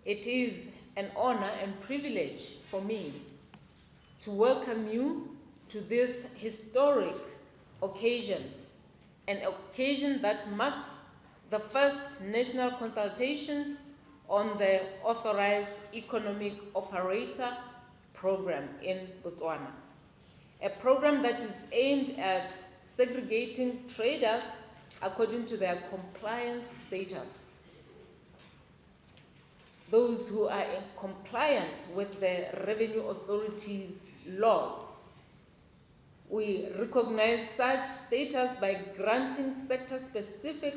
It is an honor and privilege for me to welcome you to this historic occasion, an occasion that marks the first national consultations on the Authorized Economic Operator Programme in Botswana, a program that is aimed at segregating traders according to their compliance status. Those who are compliant with the Revenue Authority's laws. We recognize such status by granting sector-specific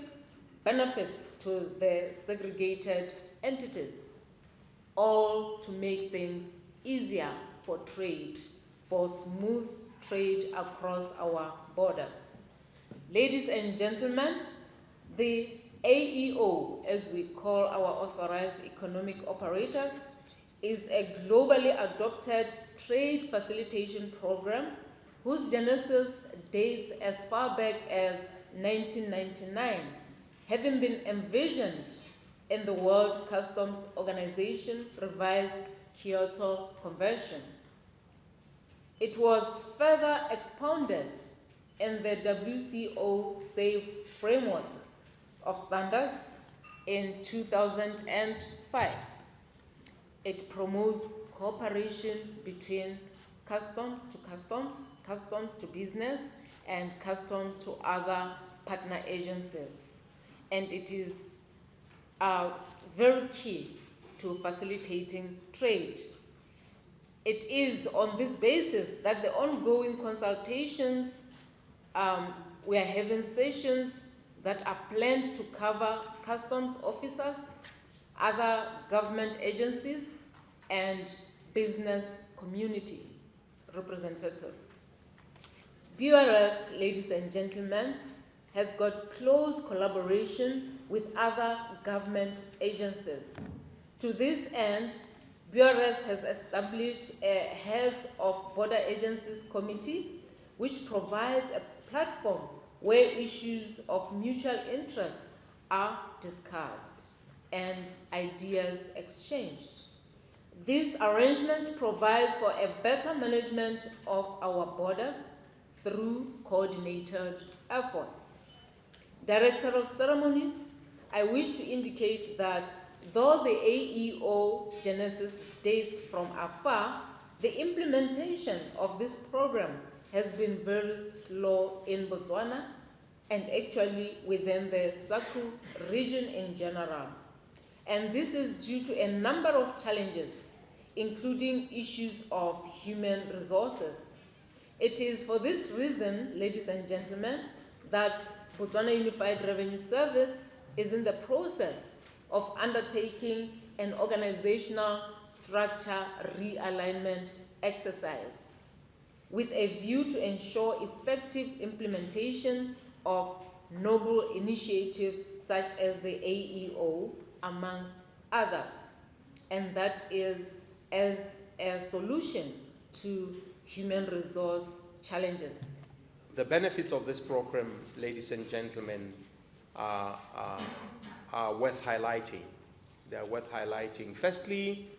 benefits to the segregated entities, all to make things easier for trade, for smooth trade across our borders. Ladies and gentlemen, the AEO, as we call our Authorized Economic Operators, is a globally adopted trade facilitation program whose genesis dates as far back as 1999, having been envisioned in the World Customs Organization revised Kyoto Convention. It was further expounded in the WCO SAFE framework of standards in 2005. It promotes cooperation between customs to customs, customs to business, and customs to other partner agencies. And it is very key to facilitating trade. It is on this basis that the ongoing consultations, we are having sessions that are planned to cover customs officers, other government agencies, and business community representatives. BURS, ladies and gentlemen, has got close collaboration with other government agencies. To this end, BURS has established a Heads of Border Agencies Committee, which provides a platform where issues of mutual interest are discussed and ideas exchanged. This arrangement provides for a better management of our borders through coordinated efforts. Director of Ceremonies, I wish to indicate that though the AEO genesis dates from afar, the implementation of this program has been very slow in Botswana and actually within the SACU region in general. And this is due to a number of challenges, including issues of human resources. It is for this reason, ladies and gentlemen, that Botswana Unified Revenue Service is in the process of undertaking an organizational structure realignment exercise with a view to ensure effective implementation of noble initiatives such as the AEO, amongst others, and that is as a solution to human resource challenges. The benefits of this program, ladies and gentlemen, are worth highlighting. They are worth highlighting. Firstly,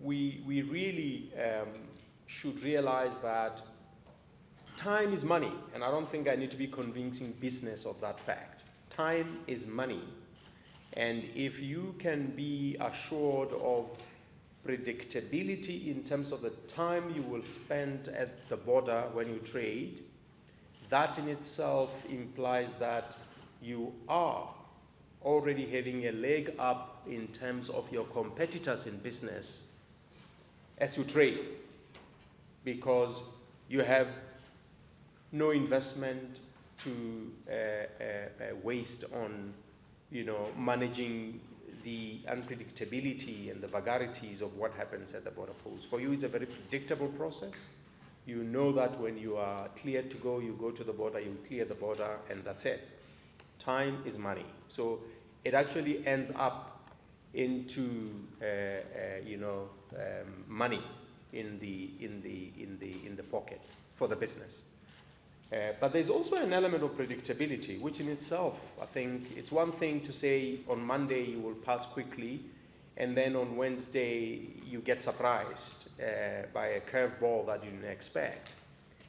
we really should realize that time is money, and I don't think I need to be convincing business of that fact. Time is money, and if you can be assured of predictability in terms of the time you will spend at the border when you trade, that in itself implies that you are already having a leg up in terms of your competitors in business as you trade, because you have no investment to waste on, managing the unpredictability and the vagaries of what happens at the border post. For you, it's a very predictable process. You know that when you are cleared to go, you go to the border, you clear the border, and that's it. Time is money. So it actually ends up into money in the pocket for the business. But there's also an element of predictability, which in itself, I think, it's one thing to say on Monday you will pass quickly and then on Wednesday you get surprised by a curveball that you didn't expect.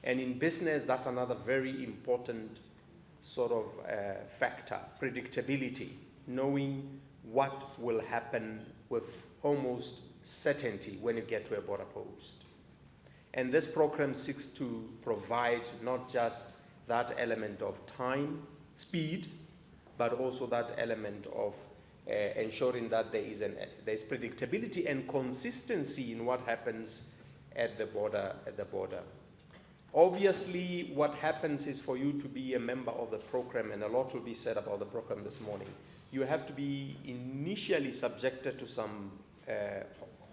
And in business, that's another very important sort of factor, predictability, knowing what will happen with almost certainty when you get to a border post. And this program seeks to provide not just that element of time, speed, but also that element of ensuring that there's predictability and consistency in what happens at the border. Obviously, what happens is for you to be a member of the program, and a lot will be said about the program this morning, you have to be initially subjected to some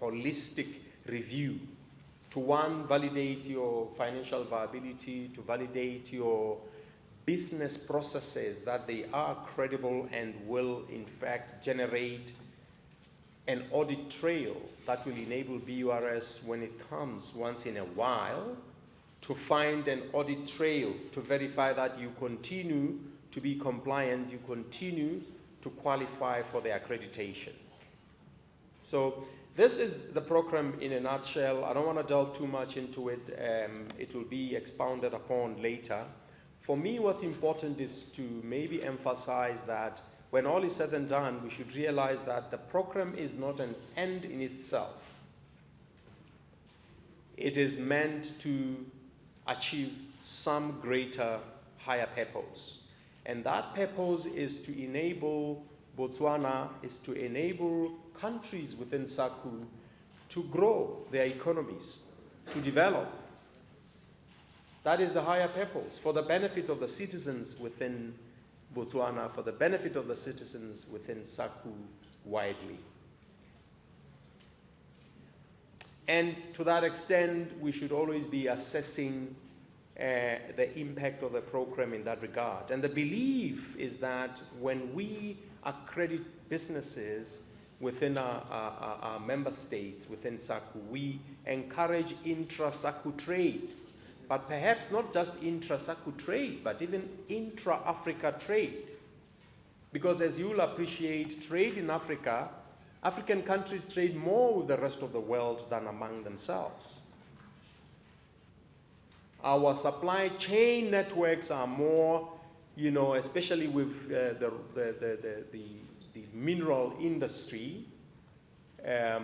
holistic review to, one, validate your financial viability, to validate your business processes, that they are credible and will in fact generate an audit trail that will enable BURS, when it comes once in a while, to find an audit trail to verify that you continue to be compliant, you continue to qualify for the accreditation. So this is the program in a nutshell. I don't want to delve too much into it. It will be expounded upon later. For me, what's important is to maybe emphasize that when all is said and done, we should realize that the program is not an end in itself. It is meant to achieve some greater, higher purpose. And that purpose is to enable Botswana, is to enable countries within SACU to grow their economies, to develop. That is the higher purpose, for the benefit of the citizens within Botswana, for the benefit of the citizens within SACU widely. And to that extent, we should always be assessing the impact of the program in that regard. And the belief is that when we accredit businesses within our member states, within SACU, we encourage intra-SACU trade, but perhaps not just intra-SACU trade, but even intra-Africa trade. Because as you'll appreciate, trade in Africa, African countries trade more with the rest of the world than among themselves. Our supply chain networks are more, especially with the mineral industry, the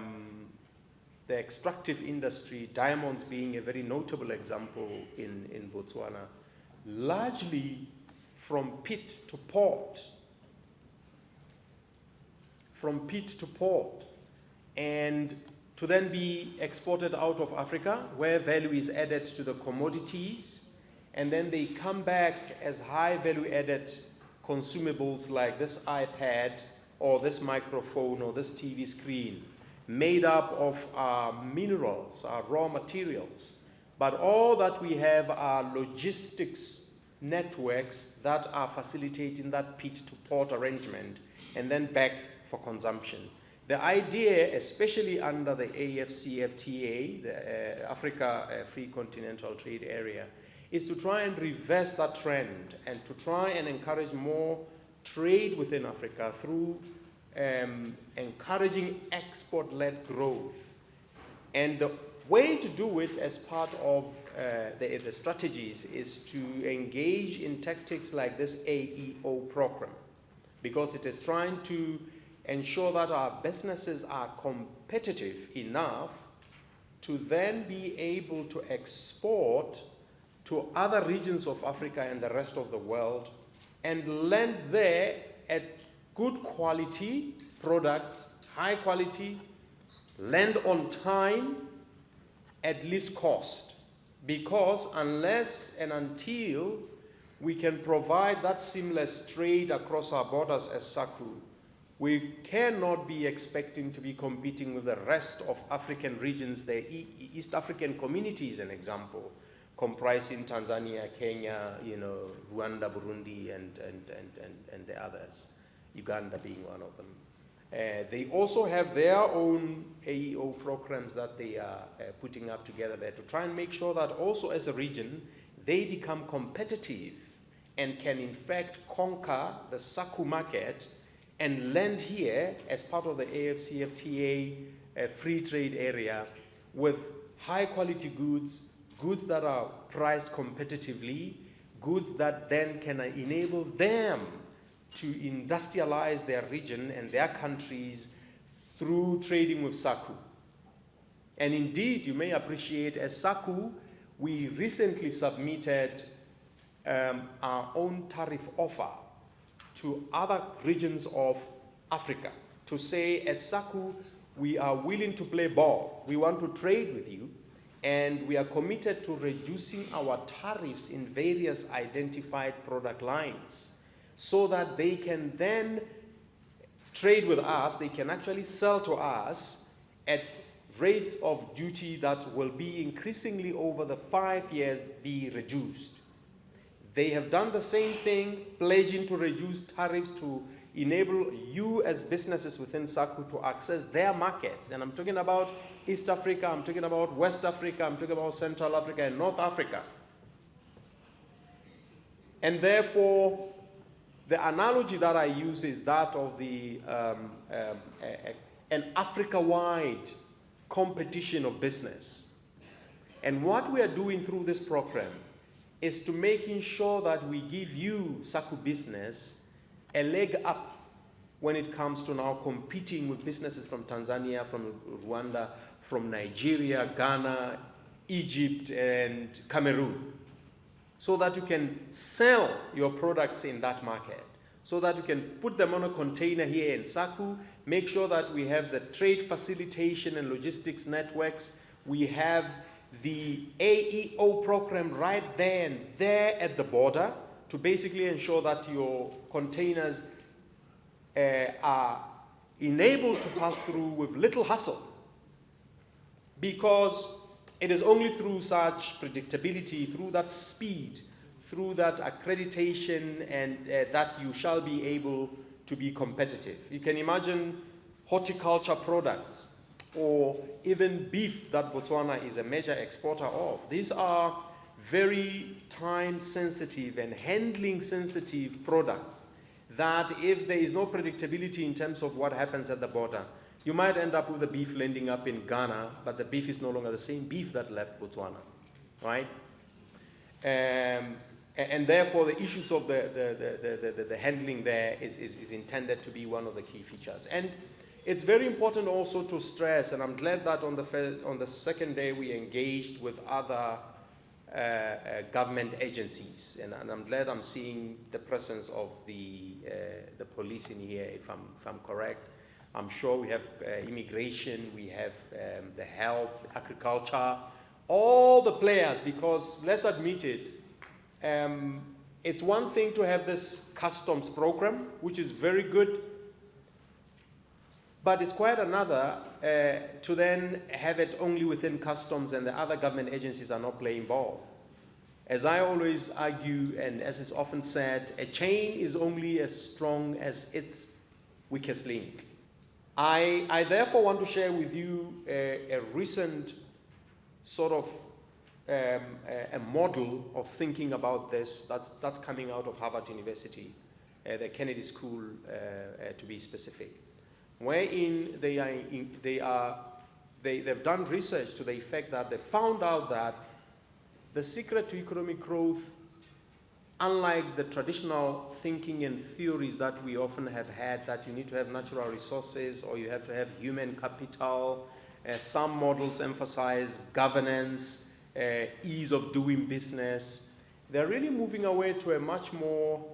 extractive industry, diamonds being a very notable example in Botswana, largely from pit to port. From pit to port, and to then be exported out of Africa, where value is added to the commodities, and then they come back as high value added consumables like this iPad or this microphone or this TV screen, made up of our minerals, our raw materials. But all that we have are logistics networks that are facilitating that pit to port arrangement and then back for consumption. The idea, especially under the AFCFTA, the Africa Free Continental Trade Area, is to try and reverse that trend and to try and encourage more trade within Africa through encouraging export-led growth. And the way to do it as part of the strategies is to engage in tactics like this AEO program, because it is trying to ensure that our businesses are competitive enough to then be able to export to other regions of Africa and the rest of the world and land there at good quality products, high quality, land on time, at least cost. Because unless and until we can provide that seamless trade across our borders as SACU, we cannot be expecting to be competing with the rest of African regions. The East African community is an example, comprising Tanzania, Kenya, Rwanda, Burundi, and the others, Uganda being one of them. They also have their own AEO programs that they are putting up together there to try and make sure that also as a region, they become competitive and can in fact conquer the SACU market and land here as part of the AFCFTA free trade area with high quality goods, goods that are priced competitively, goods that then can enable them to industrialize their region and their countries through trading with SACU. And indeed, you may appreciate, as SACU, we recently submitted our own tariff offer to other regions of Africa to say, as SACU, we are willing to play ball. We want to trade with you, and we are committed to reducing our tariffs in various identified product lines so that they can then trade with us. They can actually sell to us at rates of duty that will be increasingly over the 5 years be reduced. They have done the same thing, pledging to reduce tariffs to enable you as businesses within SACU to access their markets. And I'm talking about East Africa, I'm talking about West Africa, I'm talking about Central Africa and North Africa. And therefore, the analogy that I use is that of an Africa-wide competition of business. And what we are doing through this program is to making sure that we give you, SACU business, a leg up when it comes to now competing with businesses from Tanzania, from Rwanda, from Nigeria, Ghana, Egypt, and Cameroon, so that you can sell your products in that market, so that you can put them on a container here in SACU, make sure that we have the trade facilitation and logistics networks, we have the AEO program right there at the border to basically ensure that your containers are enabled to pass through with little hassle, because it is only through such predictability, through that speed, through that accreditation, and that you shall be able to be competitive. You can imagine horticulture products or even beef that Botswana is a major exporter of. These are very time sensitive and handling sensitive products that if there is no predictability in terms of what happens at the border, you might end up with the beef landing up in Ghana, but the beef is no longer the same beef that left Botswana, right? And therefore the issues of the handling there is intended to be one of the key features. And it's very important also to stress, and I'm glad that on the second day we engaged with other government agencies, and I'm glad I'm seeing the presence of the police in here, if I'm correct. I'm sure we have immigration, we have the health, agriculture, all the players, because let's admit it, it's one thing to have this customs program, which is very good, but it's quite another to then have it only within customs and the other government agencies are not playing ball. As I always argue, and as is often said, a chain is only as strong as its weakest link. I therefore want to share with you a recent sort of a model of thinking about this that's coming out of Harvard University, the Kennedy School to be specific, wherein they've done research to the effect that they found out that the secret to economic growth, unlike the traditional thinking and theories that we often have had, that you need to have natural resources or you have to have human capital, some models emphasize governance, ease of doing business. They're really moving away to a much more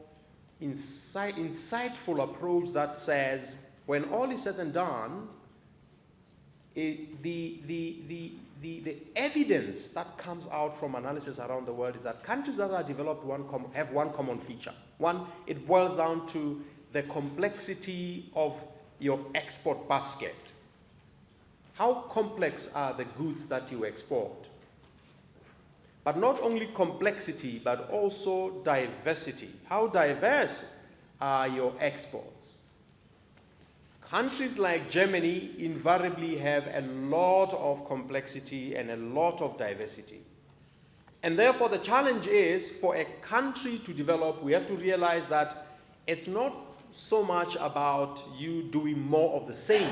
insightful approach that says, when all is said and done, the evidence that comes out from analysis around the world is that countries that are developed have one common feature. One, it boils down to the complexity of your export basket. How complex are the goods that you export? But not only complexity, but also diversity. How diverse are your exports? Countries like Germany invariably have a lot of complexity and a lot of diversity. And therefore the challenge is, for a country to develop, we have to realize that it's not so much about you doing more of the same,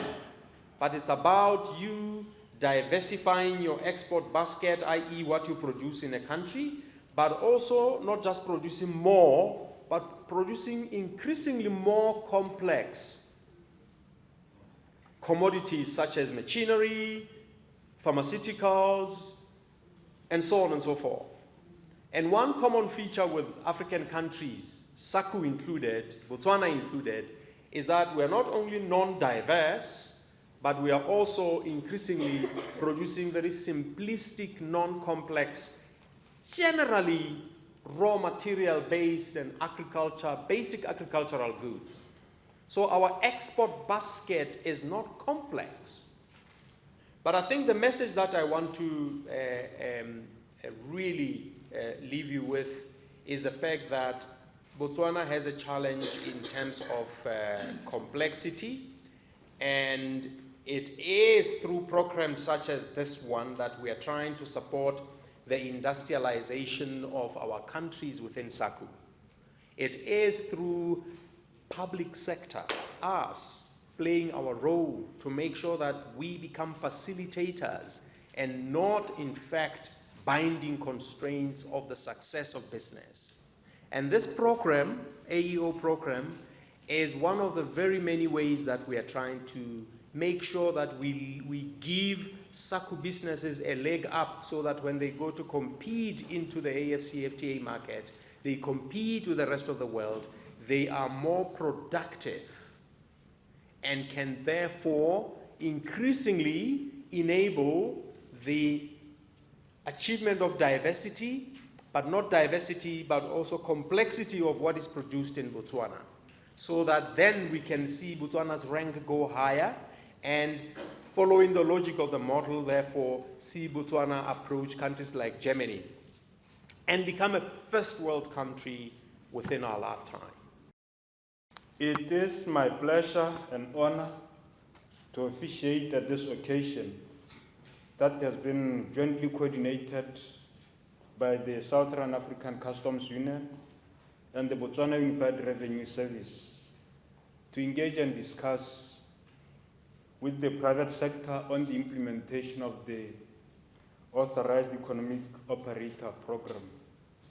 but it's about you diversifying your export basket, i.e. what you produce in a country, but also not just producing more, but producing increasingly more complex commodities such as machinery, pharmaceuticals, and so on and so forth. And one common feature with African countries, SACU included, Botswana included, is that we are not only non-diverse, but we are also increasingly producing very simplistic, non-complex, generally raw material-based and basic agricultural goods. So our export basket is not complex. But I think the message that I want to really leave you with is the fact that Botswana has a challenge in terms of complexity, and it is through programs such as this one that we are trying to support the industrialization of our countries within SACU. It is through public sector, us playing our role to make sure that we become facilitators and not, in fact, binding constraints of the success of business. And this program, AEO program, is one of the very many ways that we are trying to make sure that we give SACU businesses a leg up so that when they go to compete into the AfCFTA market, they compete with the rest of the world, they are more productive and can therefore increasingly enable the achievement of diversity, but not diversity, but also complexity of what is produced in Botswana, so that then we can see Botswana's rank go higher and, following the logic of the model, therefore, see Botswana approach countries like Germany and become a first world country within our lifetime. It is my pleasure and honor to officiate at this occasion that has been jointly coordinated by the Southern African Customs Union and the Botswana Unified Revenue Service to engage and discuss with the private sector on the implementation of the Authorized Economic Operator Programme.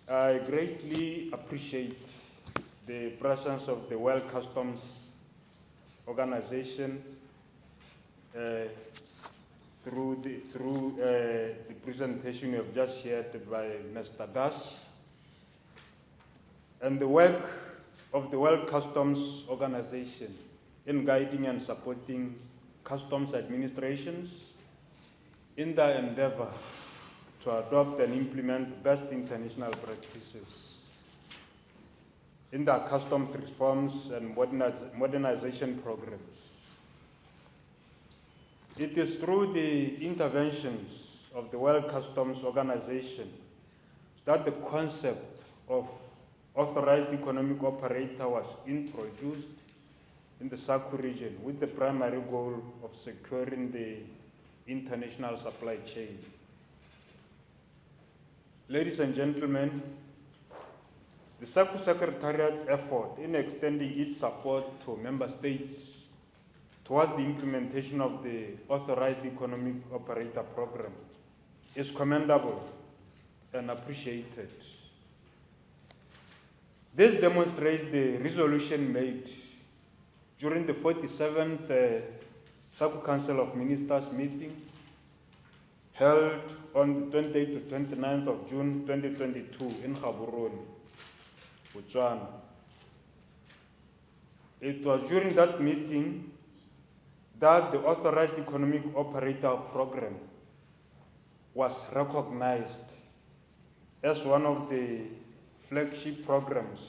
I greatly appreciate the presence of the World Customs Organization through the presentation you have just shared by Mr. Das, and the work of the World Customs Organization in guiding and supporting customs administrations in their endeavor to adopt and implement best international practices in their customs reforms and modernization programs. It is through the interventions of the World Customs Organization that the concept of Authorized Economic Operator was introduced in the SACU region with the primary goal of securing the international supply chain. Ladies and gentlemen, the SACU Secretariat's effort in extending its support to member states towards the implementation of the Authorized Economic Operator Programme is commendable and appreciated. This demonstrates the resolution made during the 47th SACU Council of Ministers meeting held on the 28th to 29th of June 2022 in Gaborone, Botswana. It was during that meeting that the Authorized Economic Operator Programme was recognized as one of the flagship programs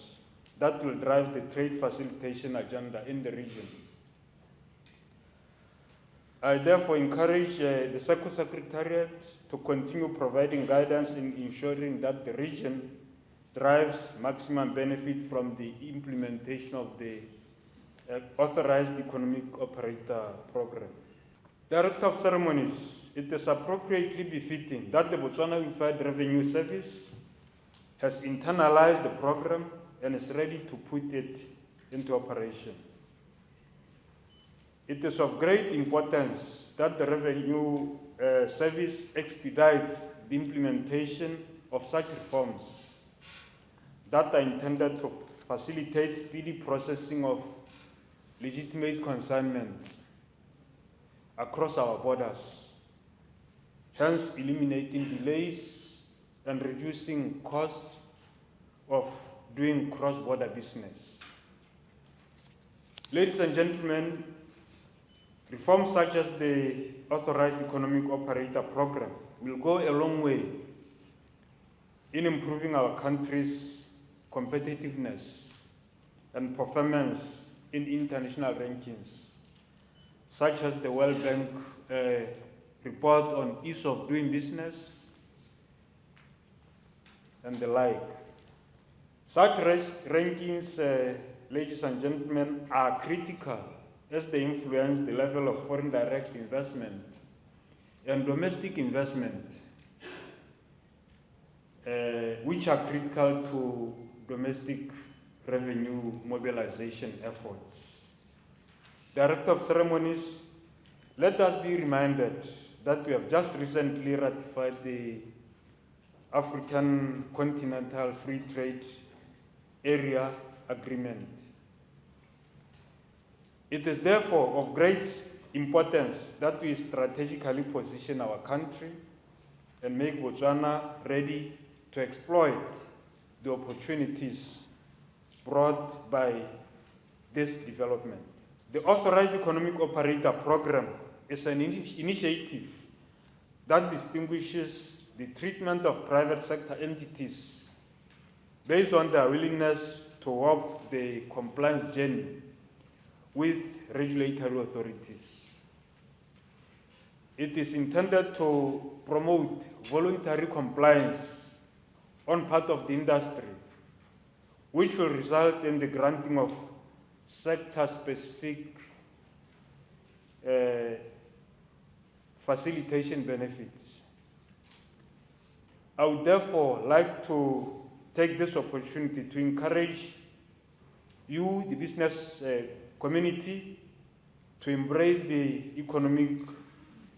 that will drive the trade facilitation agenda in the region. I therefore encourage the SACU Secretariat to continue providing guidance in ensuring that the region drives maximum benefit from the implementation of the Authorized Economic Operator Programme. Director of Ceremonies, it is appropriately befitting that the Botswana Unified Revenue Service has internalized the program and is ready to put it into operation. It is of great importance that the Revenue Service expedites the implementation of such reforms that are intended to facilitate speedy processing of legitimate consignments across our borders, hence eliminating delays and reducing costs of doing cross-border business. Ladies and gentlemen, reforms such as the Authorized Economic Operator Programme will go a long way in improving our country's competitiveness and performance in international rankings, such as the World Bank report on ease of doing business and the like. Such rankings, ladies and gentlemen, are critical as they influence the level of foreign direct investment and domestic investment, which are critical to domestic revenue mobilization efforts. Director of Ceremonies, let us be reminded that we have just recently ratified the African Continental Free Trade Area Agreement. It is therefore of great importance that we strategically position our country and make Botswana ready to exploit the opportunities brought by this development. The Authorized Economic Operator Programme is an initiative that distinguishes the treatment of private sector entities based on their willingness to walk the compliance journey with regulatory authorities. It is intended to promote voluntary compliance on part of the industry, which will result in the granting of sector-specific facilitation benefits. I would therefore like to take this opportunity to encourage you, the business community, to embrace the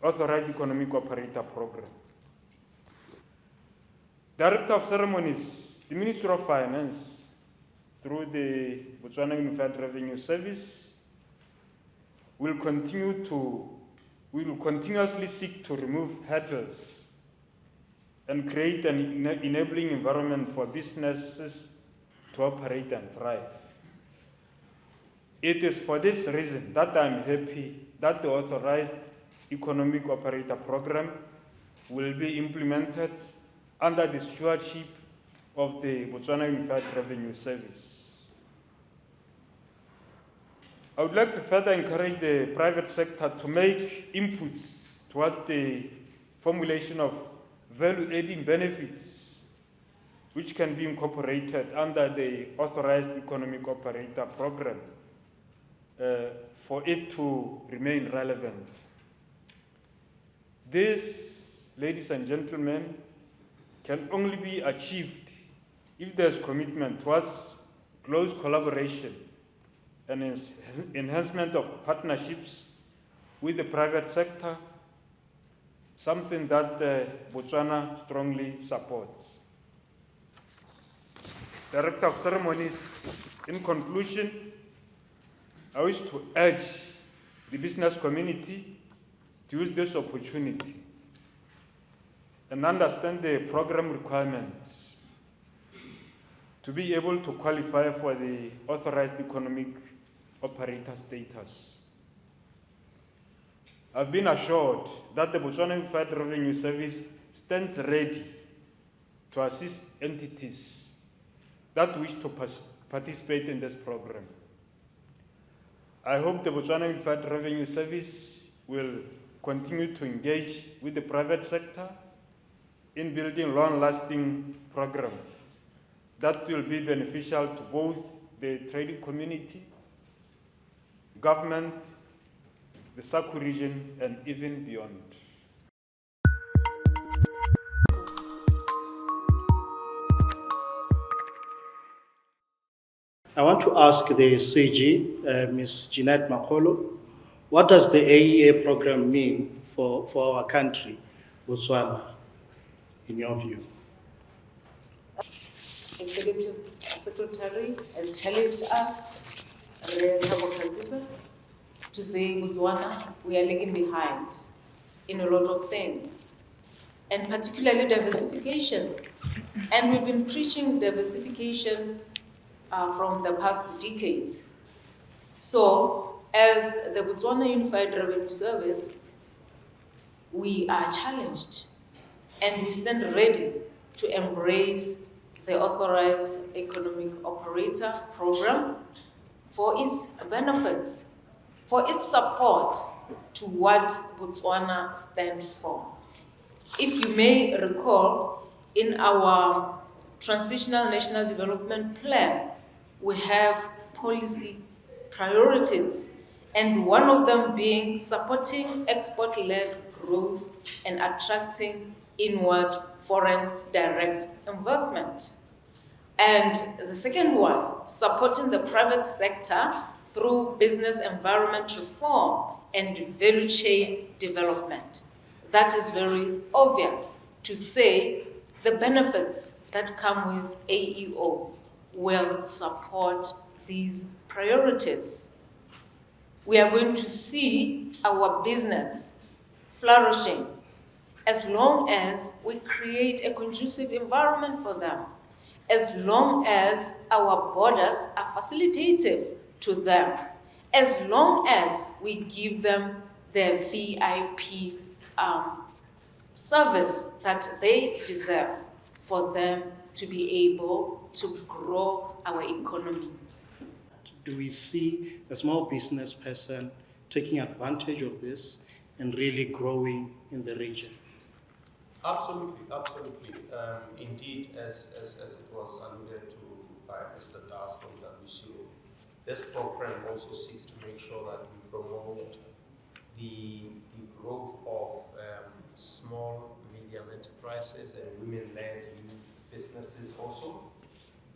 Authorized Economic Operator Programme. Director of Ceremonies, the Ministry of Finance, through the Botswana Unified Revenue Service, will continuously seek to remove hurdles and create an enabling environment for businesses to operate and thrive. It is for this reason that I am happy that the Authorized Economic Operator Programme will be implemented under the stewardship of the Botswana Unified Revenue Service. I would like to further encourage the private sector to make inputs towards the formulation of value-adding benefits which can be incorporated under the Authorized Economic Operator Programme for it to remain relevant. This, ladies and gentlemen, can only be achieved if there is commitment towards close collaboration and enhancement of partnerships with the private sector, something that Botswana strongly supports. Director of Ceremonies, in conclusion, I wish to urge the business community to use this opportunity and understand the program requirements to be able to qualify for the Authorized Economic Operator status. I've been assured that the Botswana Unified Revenue Service stands ready to assist entities that wish to participate in this program. I hope the Botswana Unified Revenue Service will continue to engage with the private sector in building long-lasting programs that will be beneficial to both the trading community, government, the SACU region, and even beyond. I want to ask the CG, Ms. Jeanette Makolo, what does the AEA program mean for our country, Botswana, in your view? Executive Secretary has challenged us, to say Botswana, we are lagging behind in a lot of things, and particularly diversification. And we've been preaching diversification from the past decades. So, as the Botswana Unified Revenue Service, we are challenged and we stand ready to embrace the Authorized Economic Operator Programme for its benefits, for its support to what Botswana stands for. If you may recall, in our Transitional National Development Plan, we have policy priorities, and one of them being supporting export-led growth and attracting inward foreign direct investment. And the second one, supporting the private sector through business environment reform and value chain development. That is very obvious to say the benefits that come with AEO will support these priorities. We are going to see our business flourishing as long as we create a conducive environment for them, as long as our borders are facilitated to them, as long as we give them the VIP service that they deserve for them to be able to grow our economy. Do we see a small business person taking advantage of this and really growing in the region? Absolutely, absolutely. Indeed, as it was alluded to by Mr. Das from WCO, this program also seeks to make sure that we promote the growth of small, medium enterprises and women-led youth businesses also,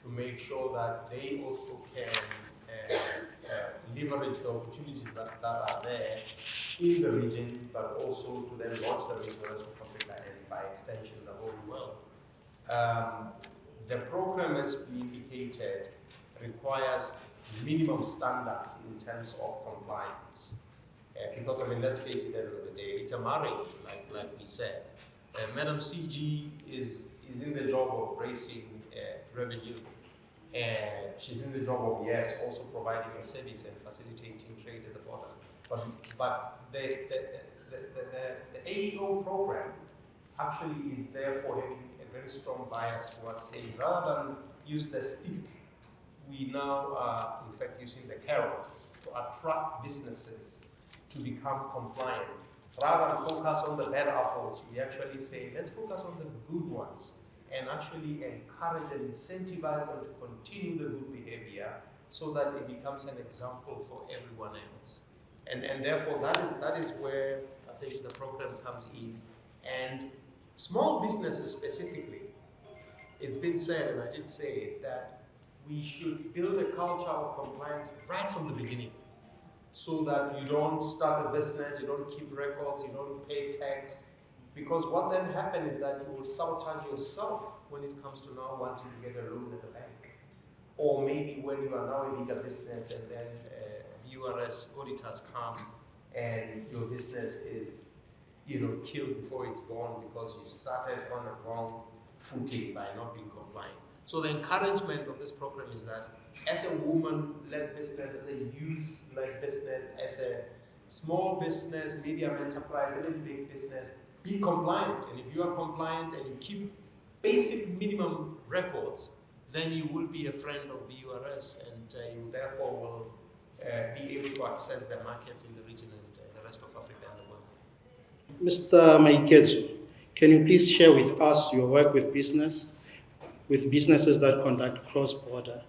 to make sure that they also can leverage the opportunities that are there in the region, but also to then launch them in the rest of Africa and by extension the whole world. The program, as we indicated, requires minimum standards in terms of compliance. Because, I mean, let's face it, at the end of the day, it's a marriage, like we said. Madam CG is in the job of raising revenue. And she's in the job of, yes, also providing a service and facilitating trade at the border. But the AEO program actually is therefore having a very strong bias towards saying, rather than use the stick, we now are in fact using the carrot to attract businesses to become compliant. Rather than focus on the bad apples, we actually say, let's focus on the good ones and actually encourage and incentivize them to continue the good behavior so that it becomes an example for everyone else. And therefore, that is where I think the program comes in. And small businesses specifically, it's been said, and I did say it, that we should build a culture of compliance right from the beginning, so that you don't start a business, you don't keep records, you don't pay tax. Because what then happens is that you will sabotage yourself when it comes to now wanting to get a loan at the bank. Or maybe when you are now a bigger business and then URS auditors come and your business is, killed before it's born because you started on a wrong footing by not being compliant. So the encouragement of this program is that as a woman-led business, as a youth-led business, as a small business, medium enterprise, even big business, be compliant. And if you are compliant and you keep basic minimum records, then you will be a friend of the URS, and you therefore will be able to access the markets in the region and the rest of Africa and the world. Mr. Maiketsu, can you please share with us your work with businesses that conduct cross-border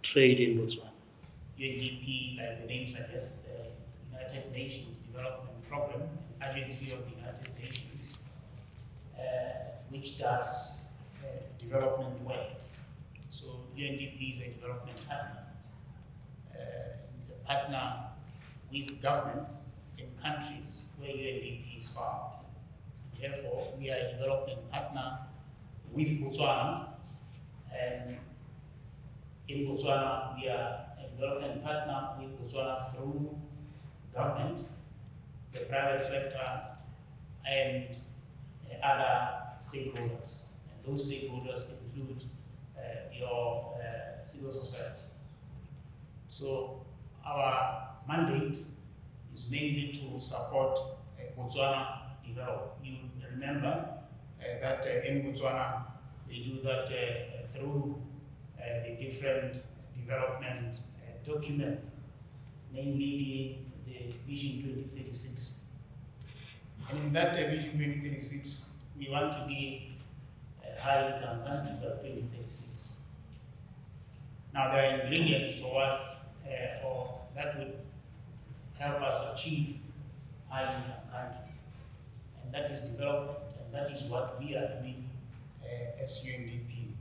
trade in Botswana? UNDP, like the name suggests, United Nations Development Programme, agency of the United Nations, which does development work. So UNDP is a development partner partner with governments in countries where UNDP is found. Therefore, we are a development partner with Botswana, and in Botswana, we are a development partner with Botswana through government, the private sector, and other stakeholders. And those stakeholders include your civil society. So our mandate is mainly to support Botswana develop. You remember that in Botswana, they do that through the different development documents, mainly the Vision 2036. And in that Vision 2036, we want to be a high-income country by 2036. Now, there are ingredients towards, or that would help us achieve high-income country, and that is development, and that is what we are doing as UNDP.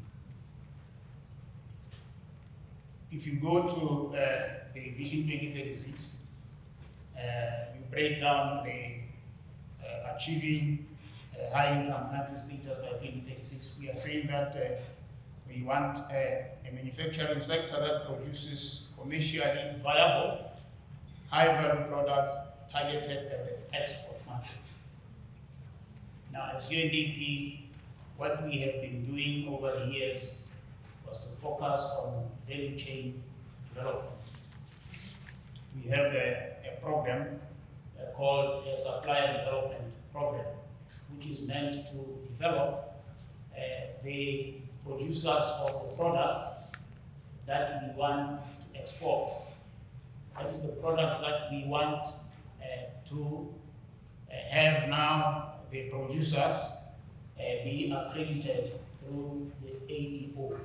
If you go to the Vision 2036, you break down the achieving high-income country status by 2036. We are saying that we want a manufacturing sector that produces commercially viable, high-value products targeted at the export market. Now, as UNDP, what we have been doing over the years was to focus on value chain development. We have a program called a Supplier Development Program, which is meant to develop the producers of the products that we want to export. That is the product that we want to have now the producers be accredited through the AEO.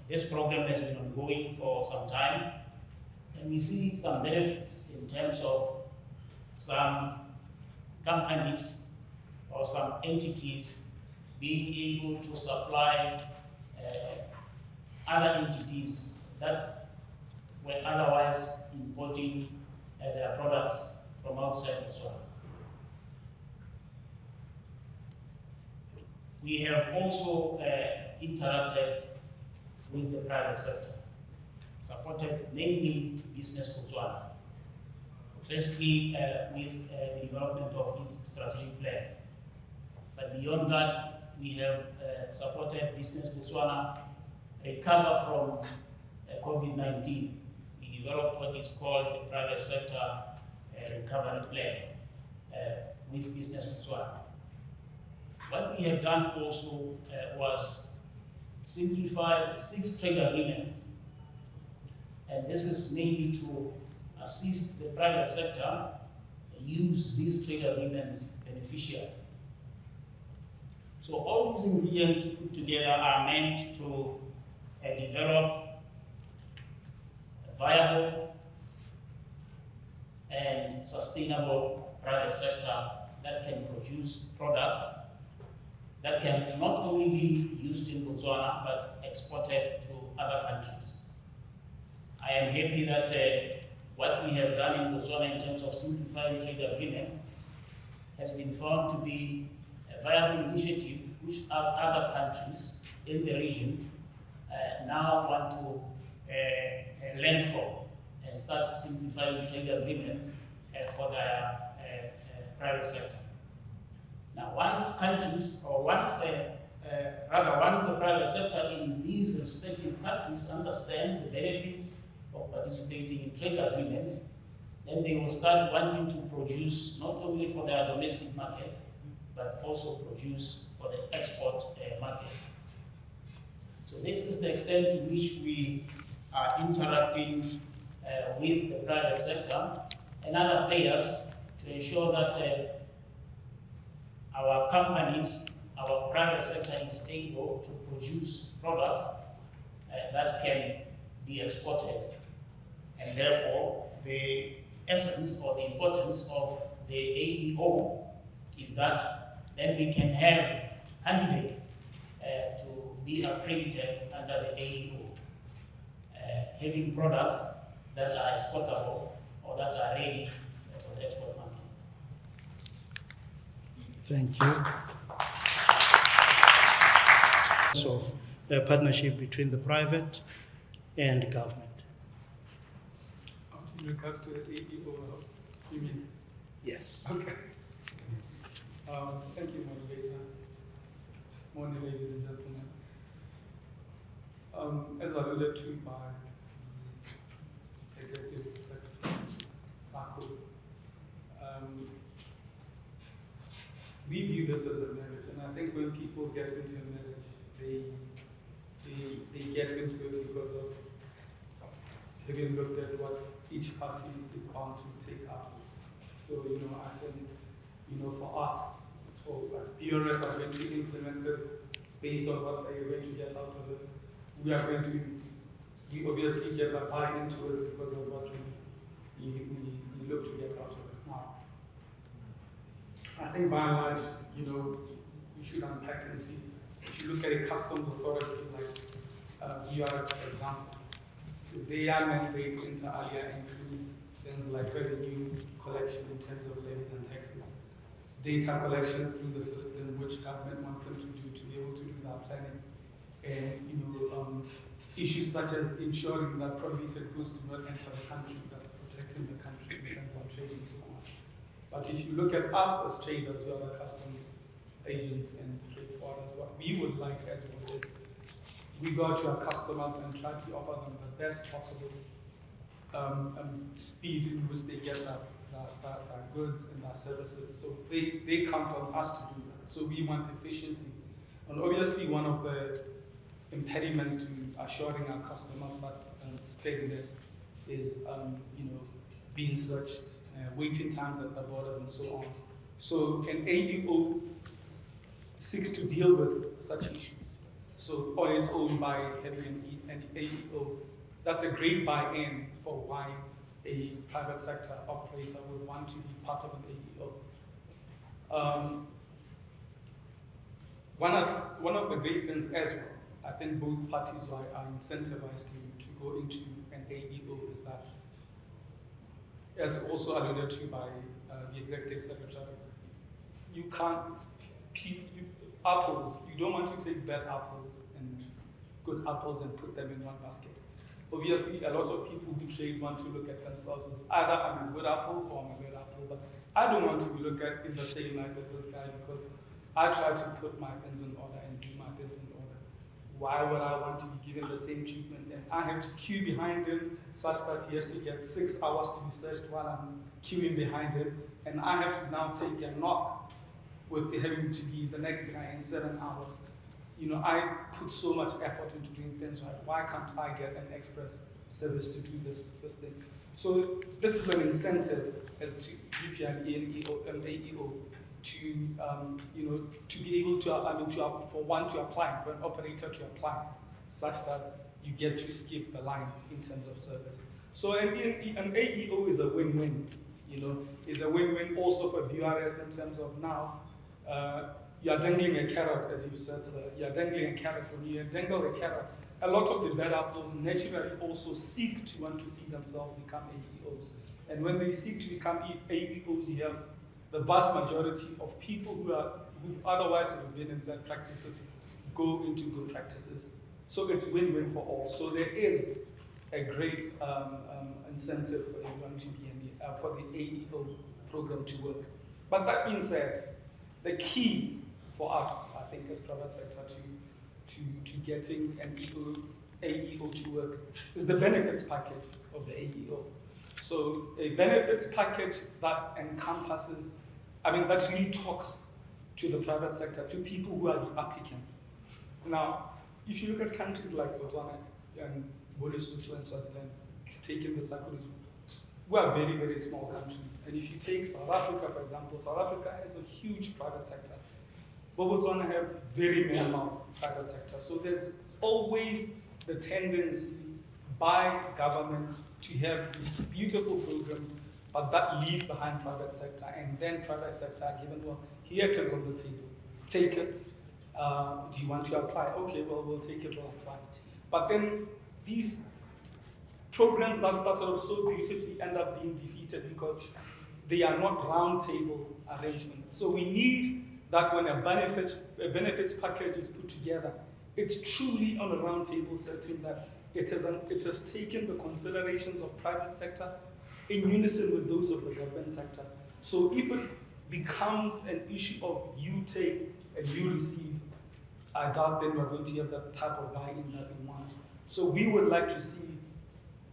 This program has been ongoing for some time, and we see some benefits in terms of some companies or some entities being able to supply other entities that were otherwise importing their products from outside Botswana. We have also interacted with the private sector, supported mainly Business Botswana. Firstly, with the development of its strategic plan. But beyond that, we have supported Business Botswana recover from COVID-19. We developed what is called the private sector recovery plan with Business Botswana. What we have done also was simplify 6 trade agreements. And this is mainly to assist the private sector use these trade agreements beneficially. So all these ingredients put together are meant to develop a viable and sustainable private sector that can produce products that can not only be used in Botswana but exported to other countries. I am happy that what we have done in Botswana in terms of simplifying trade agreements has been found to be a viable initiative which other countries in the region now want to learn from and start simplifying trade agreements for their private sector. Now, once countries, or once the private sector in these respective countries understand the benefits of participating in trade agreements, then they will start wanting to produce not only for their domestic markets, but also produce for the export market. So this is the extent to which we are interacting with the private sector and other players to ensure that our companies, our private sector is able to produce products that can be exported. And therefore, the essence or the importance of the AEO is that then we can have candidates to be accredited under the AEO, having products that are exportable or that are ready for the export market. Thank you. Of a partnership between the private and government. In regards to the AEO, you mean? Yes. Okay. Thank you, moderator. Morning, ladies and gentlemen. As alluded to by the Executive Secretary, SACU, we view this as a marriage, and I think when people get into a marriage, they get into it because of having looked at what each party is bound to take out. So, I think, for us, it's for BRS are going to implement it based on what they are going to get out of it. We obviously get a buy into it because of what we look to get out of it. Now, I think by and large, we should unpack and see. If you look at a customs authority like BRS, for example, their mandate inter alia includes things like revenue collection in terms of levies and taxes, data collection through the system, which government wants them to do to be able to do that planning, and issues such as ensuring that prohibited goods do not enter the country, that's protecting the country in terms of trade and so on. But if you look at us as traders, we are the customs agents and trade forwarders, what we would like as well is we go to our customers and try to offer them the best possible speed in which they get their goods and their services. So they count on us to do that. So we want efficiency. And obviously one of the impediments to assuring our customers that steadiness is being searched, waiting times at the borders and so on. So an AEO seeks to deal with such issues. So on its own, by having an AEO, that's a great buy-in for why a private sector operator would want to be part of an AEO. One of the great things as well, I think both parties are incentivized to go into an AEO is that, as also alluded to by the Executive Secretary, you can't apples, you don't want to take bad apples and good apples and put them in one basket. Obviously, a lot of people who trade want to look at themselves as either I'm a good apple or I'm a bad apple, but I don't want to be looked at in the same light as this guy because I try to put my things in order and do my things in order. Why would I want to be given the same treatment and I have to queue behind him such that he has to get 6 hours to be searched while I'm queuing behind him, and I have to now take a knock with having to be the next guy in 7 hours. I put so much effort into doing things right. Why can't I get an express service to do this thing? So this is an incentive as to if you are an AEO to be able to for one to apply, for an operator to apply, such that you get to skip the line in terms of service. So an AEO is a win-win. Is a win-win also for BRS in terms of now. You are dangling a carrot, as you said, sir. You are dangling a carrot. When you dangle a carrot, a lot of the bad apples naturally also seek to want to see themselves become AEOs. And when they seek to become AEOs, you have the vast majority of people who otherwise would have been in bad practices go into good practices. So it's win-win for all. So there is a great incentive for everyone to be for the AEO program to work. But that being said, the key for us, I think, as private sector to getting an AEO to work is the benefits package of the AEO. So a benefits package that encompasses, that really talks to the private sector, to people who are the applicants. Now, if you look at countries like Botswana and Lesotho and Swaziland, it's taken the SACU. We are very, very small countries. And if you take South Africa, for example, South Africa has a huge private sector. But Botswana have very minimal private sector. So there's always the tendency by government to have these beautiful programs, but that leave behind private sector. And then private sector are given, well, here it is on the table. Take it. Do you want to apply? Okay, well, we'll take it or apply it. But then these programs that started off so beautifully end up being defeated because they are not roundtable arrangements. So we need that when a benefits package is put together, it's truly on a roundtable setting that it has taken the considerations of private sector in unison with those of the government sector. So if it becomes an issue of you take and you receive, I doubt then we're going to have that type of buy-in that we want. So we would like to see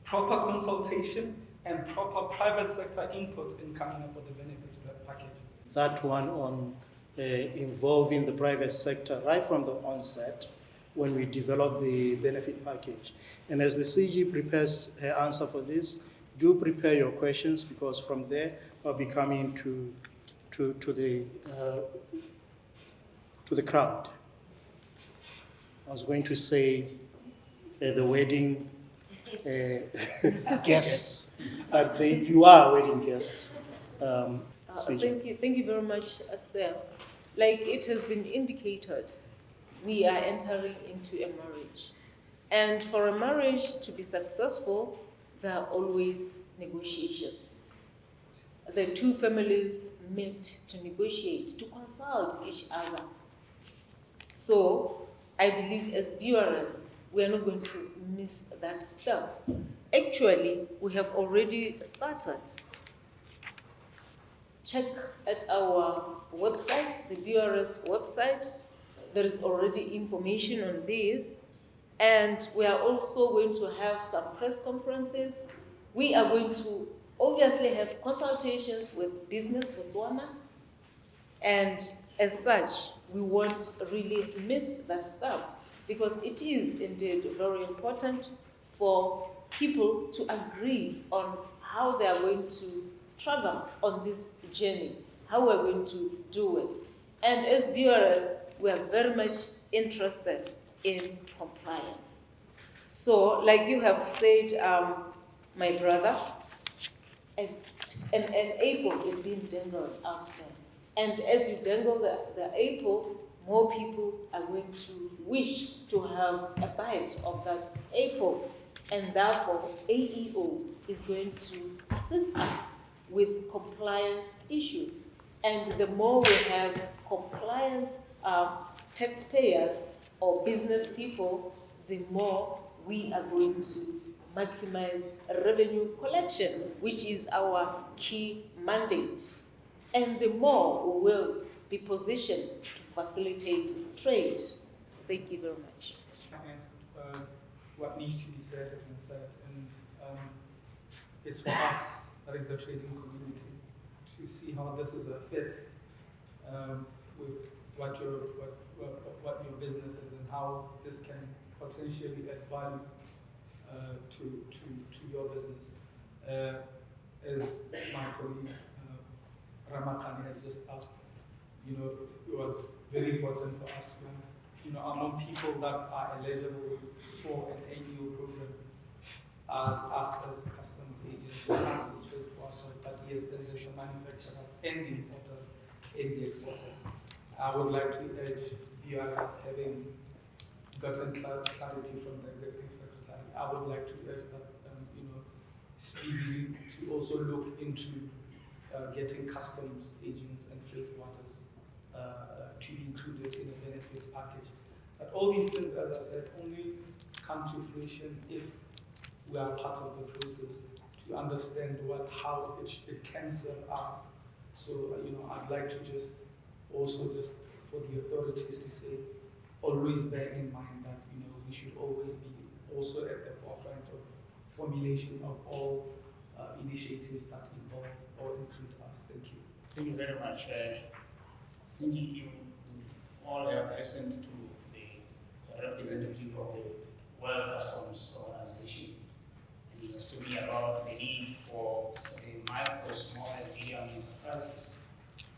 proper consultation and proper private sector input in coming up with the benefits package. That one on involving the private sector right from the onset when we develop the benefit package. And as the CG prepares her answer for this, do prepare your questions, because from there we'll be coming to the crowd. I was going to say the wedding guests, but you are wedding guests. CG. Thank you very much, Estelle. Like it has been indicated, we are entering into a marriage. And for a marriage to be successful, there are always negotiations. The two families meet to negotiate, to consult each other. So I believe as viewers, we are not going to miss that step. Actually, we have already started. Check at our website, the viewers' website. There is already information on this. And we are also going to have some press conferences. We are going to obviously have consultations with Business Botswana. And as such, we won't really miss that step, because it is indeed very important for people to agree on how they are going to travel on this journey, how we're going to do it. And as viewers, we are very much interested in compliance. So, like you have said, my brother, an apple is being dangled out there. And as you dangle the apple, more people are going to wish to have a bite of that apple. And therefore, AEO is going to assist us with compliance issues. And the more we have compliant taxpayers or business people, the more we are going to maximize revenue collection, which is our key mandate. And the more we will be positioned to facilitate trade. Thank you very much. And what needs to be said has been said, and it's for us, that is the trading community, to see how this is a fit with what your business is and how this can potentially add value to your business. As my colleague Ramakani has just asked, it was very important for us to, among people that are eligible for an AEO program, us as customs agents, us as trade forwarders, but yes, there is the manufacturers and the importers and the exporters. I would like to urge BRS, having gotten clarity from the Executive Secretary, I would like to urge that, speedily to also look into getting customs agents and freight forwarders to be included in the benefits package. But all these things, as I said, only come to fruition if we are part of the process to understand how it can serve us. So, I'd like to just for the authorities to say, always bear in mind that, we should always be also at the forefront of formulation of all initiatives that involve or include us. Thank you. Thank you very much. I think you all have listened to the representative of the World Customs Organization. And it was to me about the need for the micro, small, and medium enterprises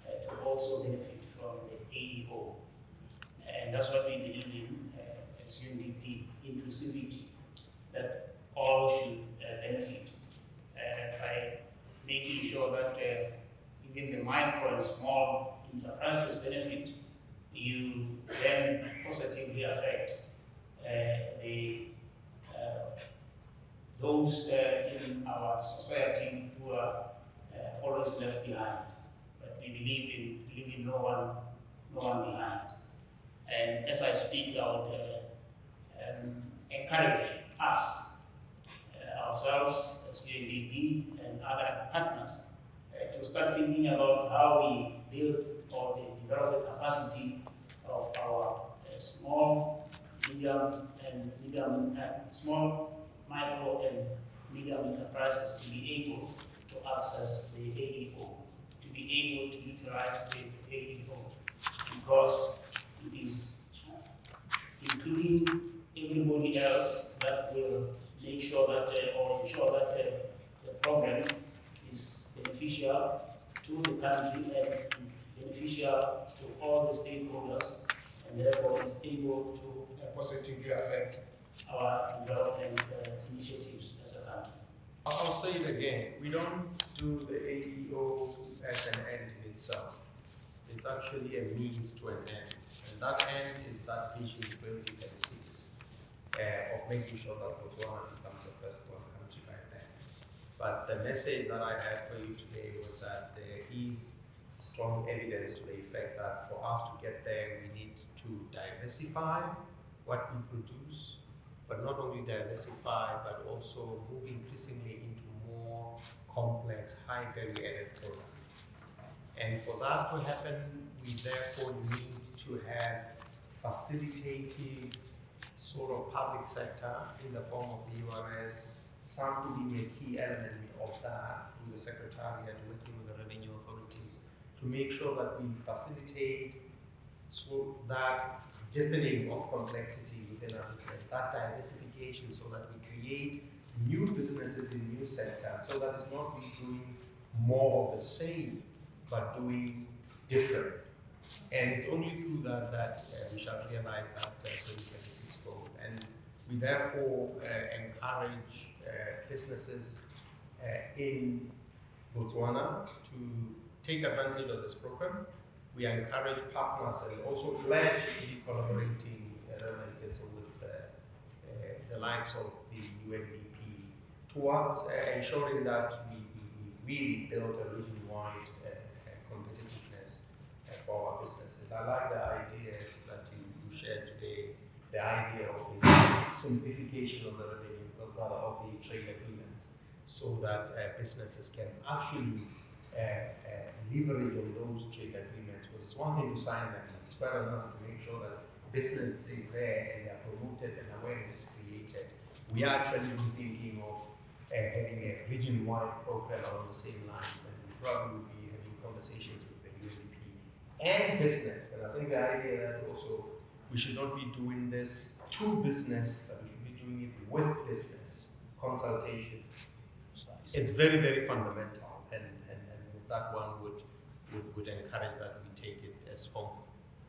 to also benefit from the AEO. And that's what we believe in as UNDP, inclusivity, that all should benefit by making sure that even the micro and small enterprises benefit. You then positively affect the those in our society who are always left behind. But we believe in leaving no one behind. And as I speak, I would encourage us, ourselves as UNDP and other partners, to start thinking about how we build or develop the capacity of our small, small, micro, and medium enterprises to be able to access the AEO, to be able to utilize the AEO, because it is including everybody else that will make sure that or ensure that the program is beneficial to the country and is beneficial to all the stakeholders, and therefore is able to positively affect our development initiatives as a country. I'll say it again, we don't do the AEO as an end in itself. It's actually a means to an end. And that end is that Vision 2036 of making sure that Botswana becomes a first world country by then. But the message that I had for you today was that there is strong evidence to the effect that for us to get there, we need to diversify what we produce, but not only diversify, but also move increasingly into more complex, high value-added products. And for that to happen, we therefore need to have facilitating sort of public sector in the form of the URS, SACU being a key element of that through the Secretariat, working with the revenue authorities, to make sure that we facilitate that deepening of complexity within our business, that diversification, so that we create new businesses in new sectors, so that it's not we doing more of the same, but doing different. And it's only through that we shall realize that 2026 goal. And we therefore encourage businesses in Botswana to take advantage of this program. We encourage partners and also pledge to be collaborating with the likes of the UNDP towards ensuring that we really build a region-wide competitiveness for our businesses. I like the ideas that you shared today, the idea of the simplification of the revenue, of the trade agreements, so that businesses can actually leverage on those trade agreements. Because it's one thing to sign them, it's quite another to make sure that business is there and they are promoted and awareness is created. We are actually thinking of having a region-wide program along the same lines, and we probably will be having conversations with the UNDP and business. And I think the idea that also we should not be doing this to business, but we should be doing it with business, consultation. It's very, very fundamental, and that one would encourage that we take it as home.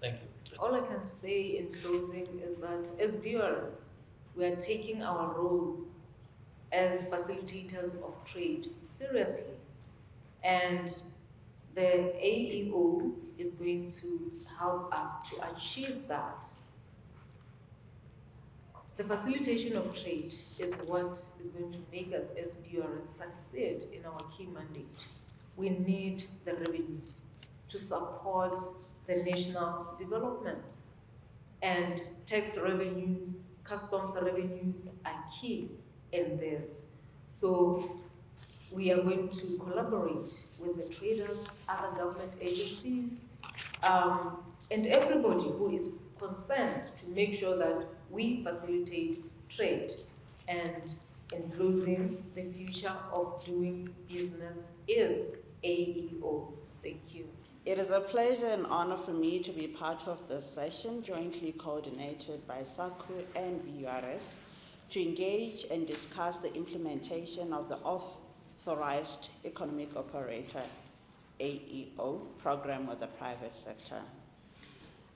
Thank you. All I can say in closing is that as viewers, we are taking our role as facilitators of trade seriously. And the AEO is going to help us to achieve that. The facilitation of trade is what is going to make us as viewers succeed in our key mandate. We need the revenues to support the national development. And tax revenues, customs revenues are key in this. So we are going to collaborate with the traders, other government agencies, and everybody who is concerned to make sure that we facilitate trade. And in closing, the future of doing business is AEO. Thank you. It is a pleasure and honor for me to be part of this session, jointly coordinated by SACU and VURS, to engage and discuss the implementation of the Authorized Economic Operator AEO program with the private sector.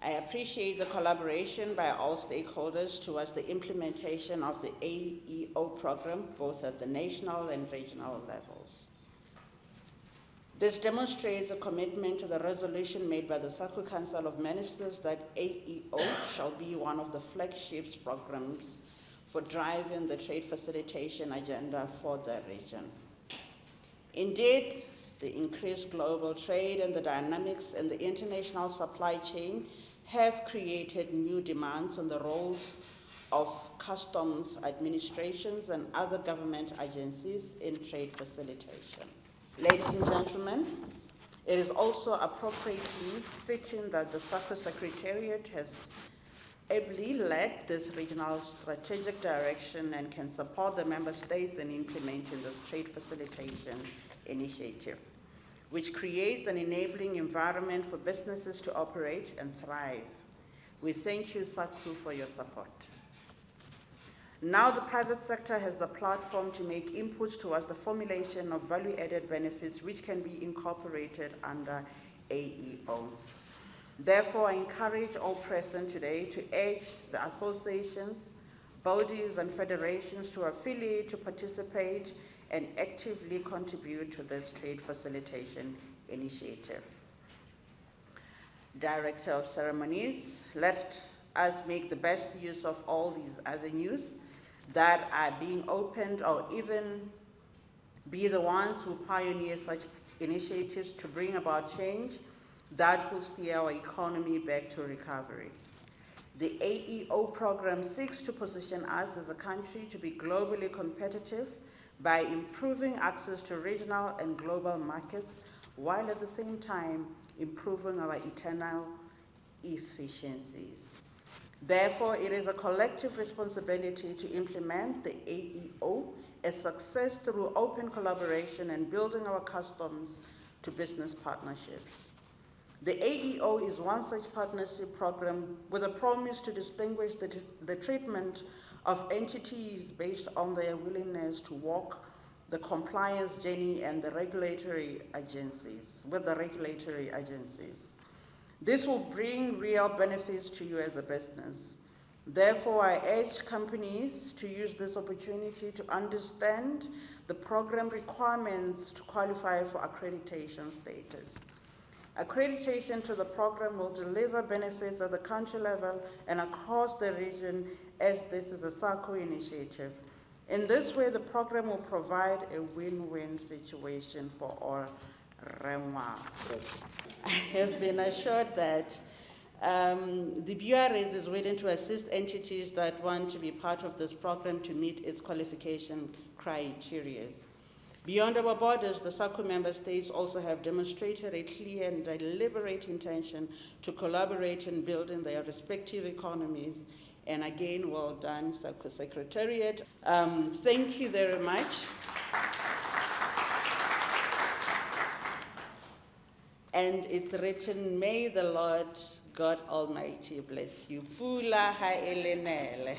I appreciate the collaboration by all stakeholders towards the implementation of the AEO program, both at the national and regional levels. This demonstrates a commitment to the resolution made by the SACU Council of Ministers that AEO shall be one of the flagship programs for driving the trade facilitation agenda for the region. Indeed, the increased global trade and the dynamics in the international supply chain have created new demands on the roles of customs administrations and other government agencies in trade facilitation. Ladies and gentlemen, it is also appropriately fitting that the SACU Secretariat has ably led this regional strategic direction and can support the member states in implementing this trade facilitation initiative, which creates an enabling environment for businesses to operate and thrive. We thank you, SACU, for your support. Now the private sector has the platform to make inputs towards the formulation of value-added benefits which can be incorporated under AEO. Therefore, I encourage all present today to urge the associations, bodies, and federations to affiliate, to participate, and actively contribute to this trade facilitation initiative. Director of Ceremonies, let us make the best use of all these avenues that are being opened, or even be the ones who pioneer such initiatives to bring about change that will steer our economy back to recovery. The AEO program seeks to position us as a country to be globally competitive by improving access to regional and global markets, while at the same time improving our internal efficiencies. Therefore, it is a collective responsibility to implement the AEO as success through open collaboration and building our customs to business partnerships. The AEO is one such partnership program with a promise to distinguish the treatment of entities based on their willingness to walk the compliance journey and the regulatory agencies, with the regulatory agencies. This will bring real benefits to you as a business. Therefore, I urge companies to use this opportunity to understand the program requirements to qualify for accreditation status. Accreditation to the program will deliver benefits at the country level and across the region, as this is a SACU initiative. In this way, the program will provide a win-win situation for all. I have been assured that the BRS is willing to assist entities that want to be part of this program to meet its qualification criteria. Beyond our borders, the SACU member states also have demonstrated a clear and deliberate intention to collaborate in building their respective economies. And again, well done, SACU Secretariat. Thank you very much. And it's written, may the Lord God Almighty bless you. Pula ha elenele.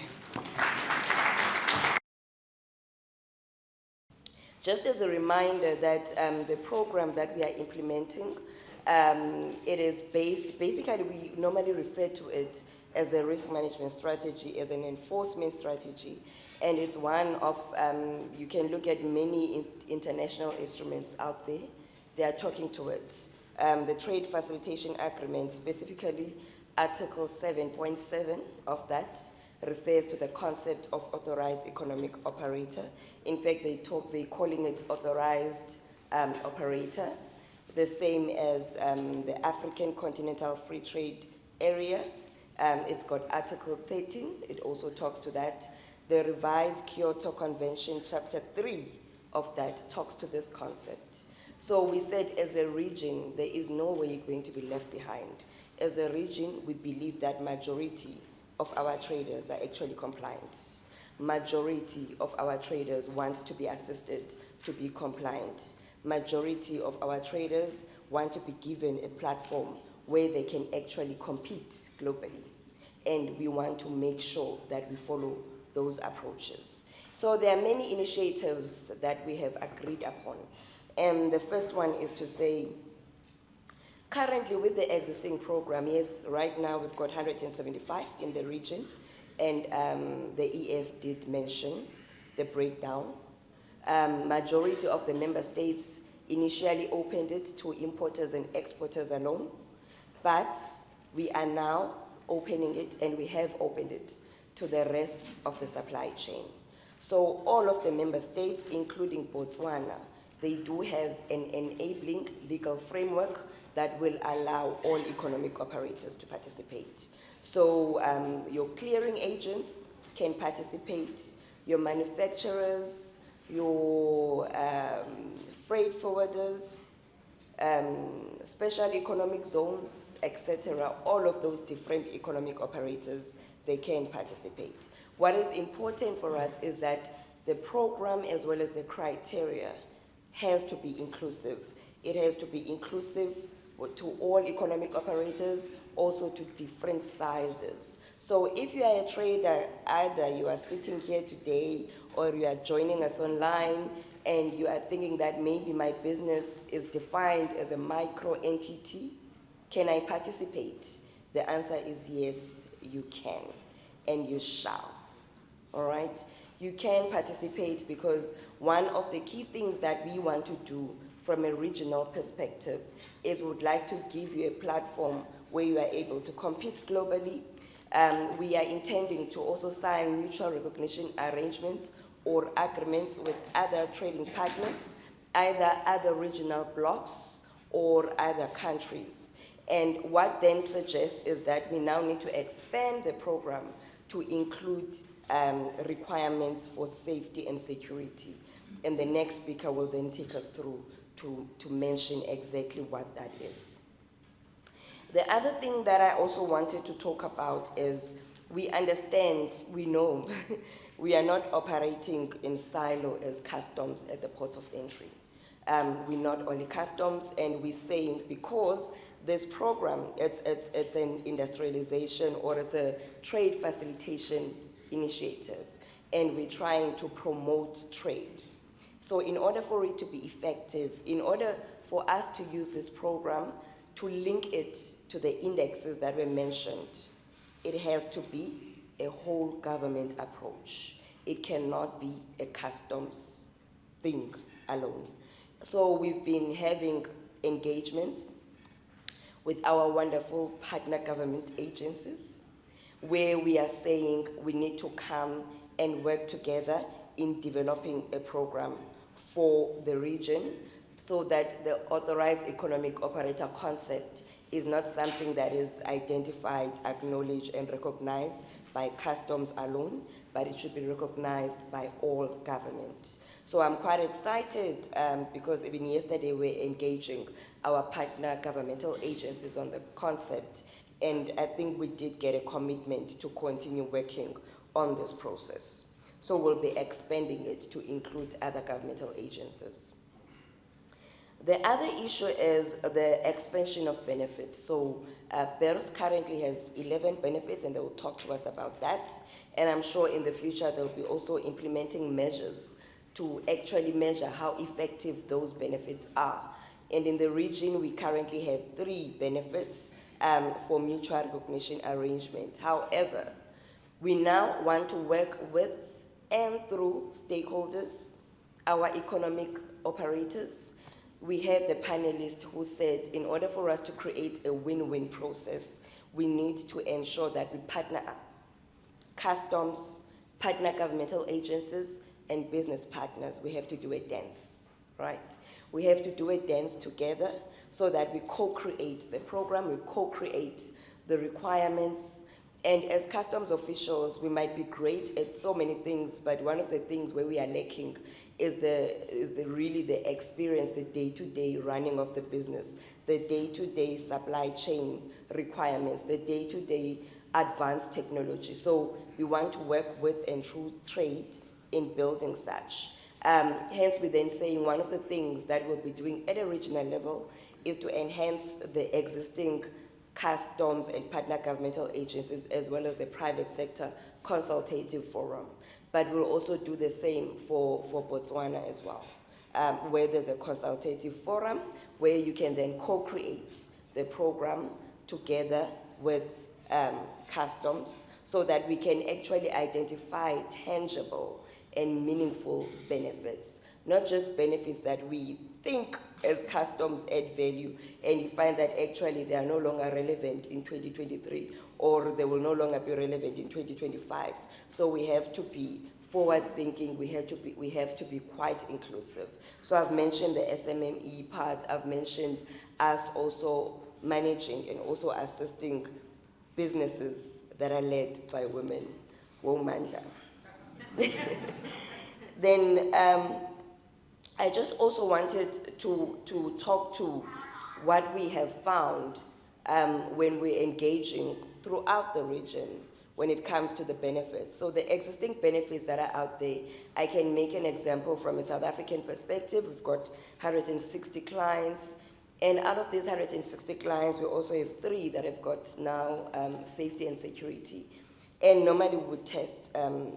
Just as a reminder that the program that we are implementing, it is basically we normally refer to it as a risk management strategy, as an enforcement strategy. And it's one of, you can look at many international instruments out there. They are talking to it. The Trade Facilitation Agreement, specifically Article 7.7 of that, refers to the concept of authorized economic operator. In fact, they're calling it authorized operator, the same as the African Continental Free Trade Area. It's got Article 13, it also talks to that. The revised Kyoto Convention, Chapter 3 of that talks to this concept. So we said as a region, there is no way you're going to be left behind. As a region, we believe that majority of our traders are actually compliant. Majority of our traders want to be assisted to be compliant. Majority of our traders want to be given a platform where they can actually compete globally. And we want to make sure that we follow those approaches. So there are many initiatives that we have agreed upon. And the first one is to say, currently with the existing program, yes, right now we've got 175 in the region, and the ES did mention the breakdown. Majority of the member states initially opened it to importers and exporters alone, but we are now opening it, and we have opened it to the rest of the supply chain. So all of the member states, including Botswana, they do have an enabling legal framework that will allow all economic operators to participate. So your clearing agents can participate, your manufacturers, your freight forwarders, special economic zones, etc. All of those different economic operators, they can participate. What is important for us is that the program as well as the criteria has to be inclusive. It has to be inclusive to all economic operators, also to different sizes. So if you are a trader, either you are sitting here today or you are joining us online and you are thinking that maybe my business is defined as a micro entity, can I participate? The answer is yes, you can, and you shall. All right? You can participate because one of the key things that we want to do from a regional perspective is we would like to give you a platform where you are able to compete globally. We are intending to also sign mutual recognition arrangements or agreements with other trading partners, either other regional blocks or other countries. And what then suggests is that we now need to expand the program to include requirements for safety and security. And the next speaker will then take us through to mention exactly what that is. The other thing that I also wanted to talk about is we understand, we know, we are not operating in silo as customs at the ports of entry. We're not only customs, and we're saying because this program, it's an industrialization or it's a trade facilitation initiative, and we're trying to promote trade. So in order for it to be effective, in order for us to use this program to link it to the indexes that were mentioned, it has to be a whole government approach. It cannot be a customs thing alone. So we've been having engagements with our wonderful partner government agencies where we are saying we need to come and work together in developing a program for the region so that the authorized economic operator concept is not something that is identified, acknowledged, and recognized by customs alone, but it should be recognized by all government. So I'm quite excited because even yesterday we're engaging our partner governmental agencies on the concept, and I think we did get a commitment to continue working on this process. So we'll be expanding it to include other governmental agencies. The other issue is the expansion of benefits. So BURS currently has 11 benefits, and they will talk to us about that. And I'm sure in the future they'll be also implementing measures to actually measure how effective those benefits are. And in the region, we currently have 3 benefits for mutual recognition arrangements. However, we now want to work with and through stakeholders, our economic operators. We had the panelists who said in order for us to create a win-win process, we need to ensure that we partner up. Customs, partner governmental agencies, and business partners, we have to do a dance, right? We have to do a dance together so that we co-create the program, we co-create the requirements. And as customs officials, we might be great at so many things, but one of the things where we are lacking is really the experience, the day-to-day running of the business, the day-to-day supply chain requirements, the day-to-day advanced technology. So we want to work with and through trade in building such. Hence, we're then saying one of the things that we'll be doing at a regional level is to enhance the existing customs and partner governmental agencies as well as the private sector consultative forum. But we'll also do the same for Botswana as well, where there's a consultative forum where you can then co-create the program together with customs so that we can actually identify tangible and meaningful benefits not just benefits that we think as customs add value, and you find that actually they are no longer relevant in 2023, or they will no longer be relevant in 2025. So we have to be forward-thinking, we have to be quite inclusive. So I've mentioned the SMME part, I've mentioned us also managing and also assisting businesses that are led by women, Womanda. Then I just also wanted to talk to what we have found when we're engaging throughout the region when it comes to the benefits. So the existing benefits that are out there, I can make an example from a South African perspective. We've got 160 clients, and out of these 160 clients, we also have 3 that have got now safety and security. And normally we would test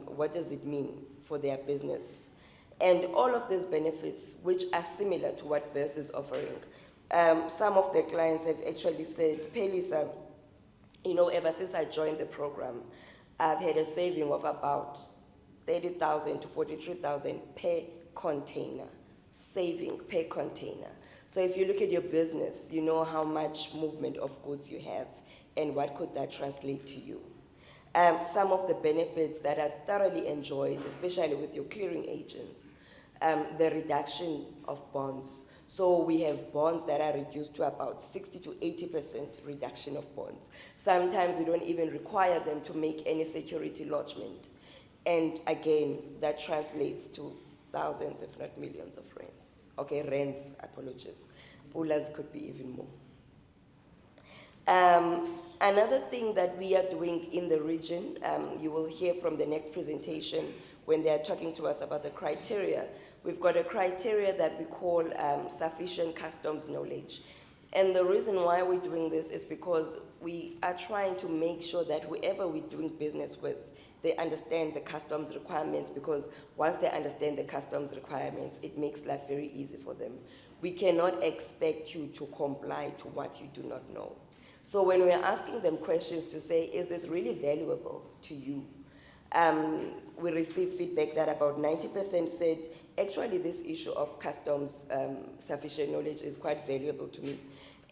what does it mean for their business. And all of these benefits, which are similar to what BURS is offering, some of the clients have actually said, Pelisa, you know, ever since I joined the program, I've had a saving of about 30,000 to 43,000 per container, saving per container. So if you look at your business, you know how much movement of goods you have and what could that translate to you. Some of the benefits that are thoroughly enjoyed, especially with your clearing agents, the reduction of bonds. So we have bonds that are reduced to about 60 to 80% reduction of bonds. Sometimes we don't even require them to make any security lodgement. And again, that translates to thousands, if not millions of rands. Okay, rands, apologies. Pulas could be even more. Another thing that we are doing in the region, you will hear from the next presentation when they are talking to us about the criteria. We've got a criteria that we call sufficient customs knowledge. And the reason why we're doing this is because we are trying to make sure that whoever we're doing business with, they understand the customs requirements, because once they understand the customs requirements, it makes life very easy for them. We cannot expect you to comply to what you do not know. So when we're asking them questions to say, is this really valuable to you? We received feedback that about 90% said, actually this issue of customs sufficient knowledge is quite valuable to me.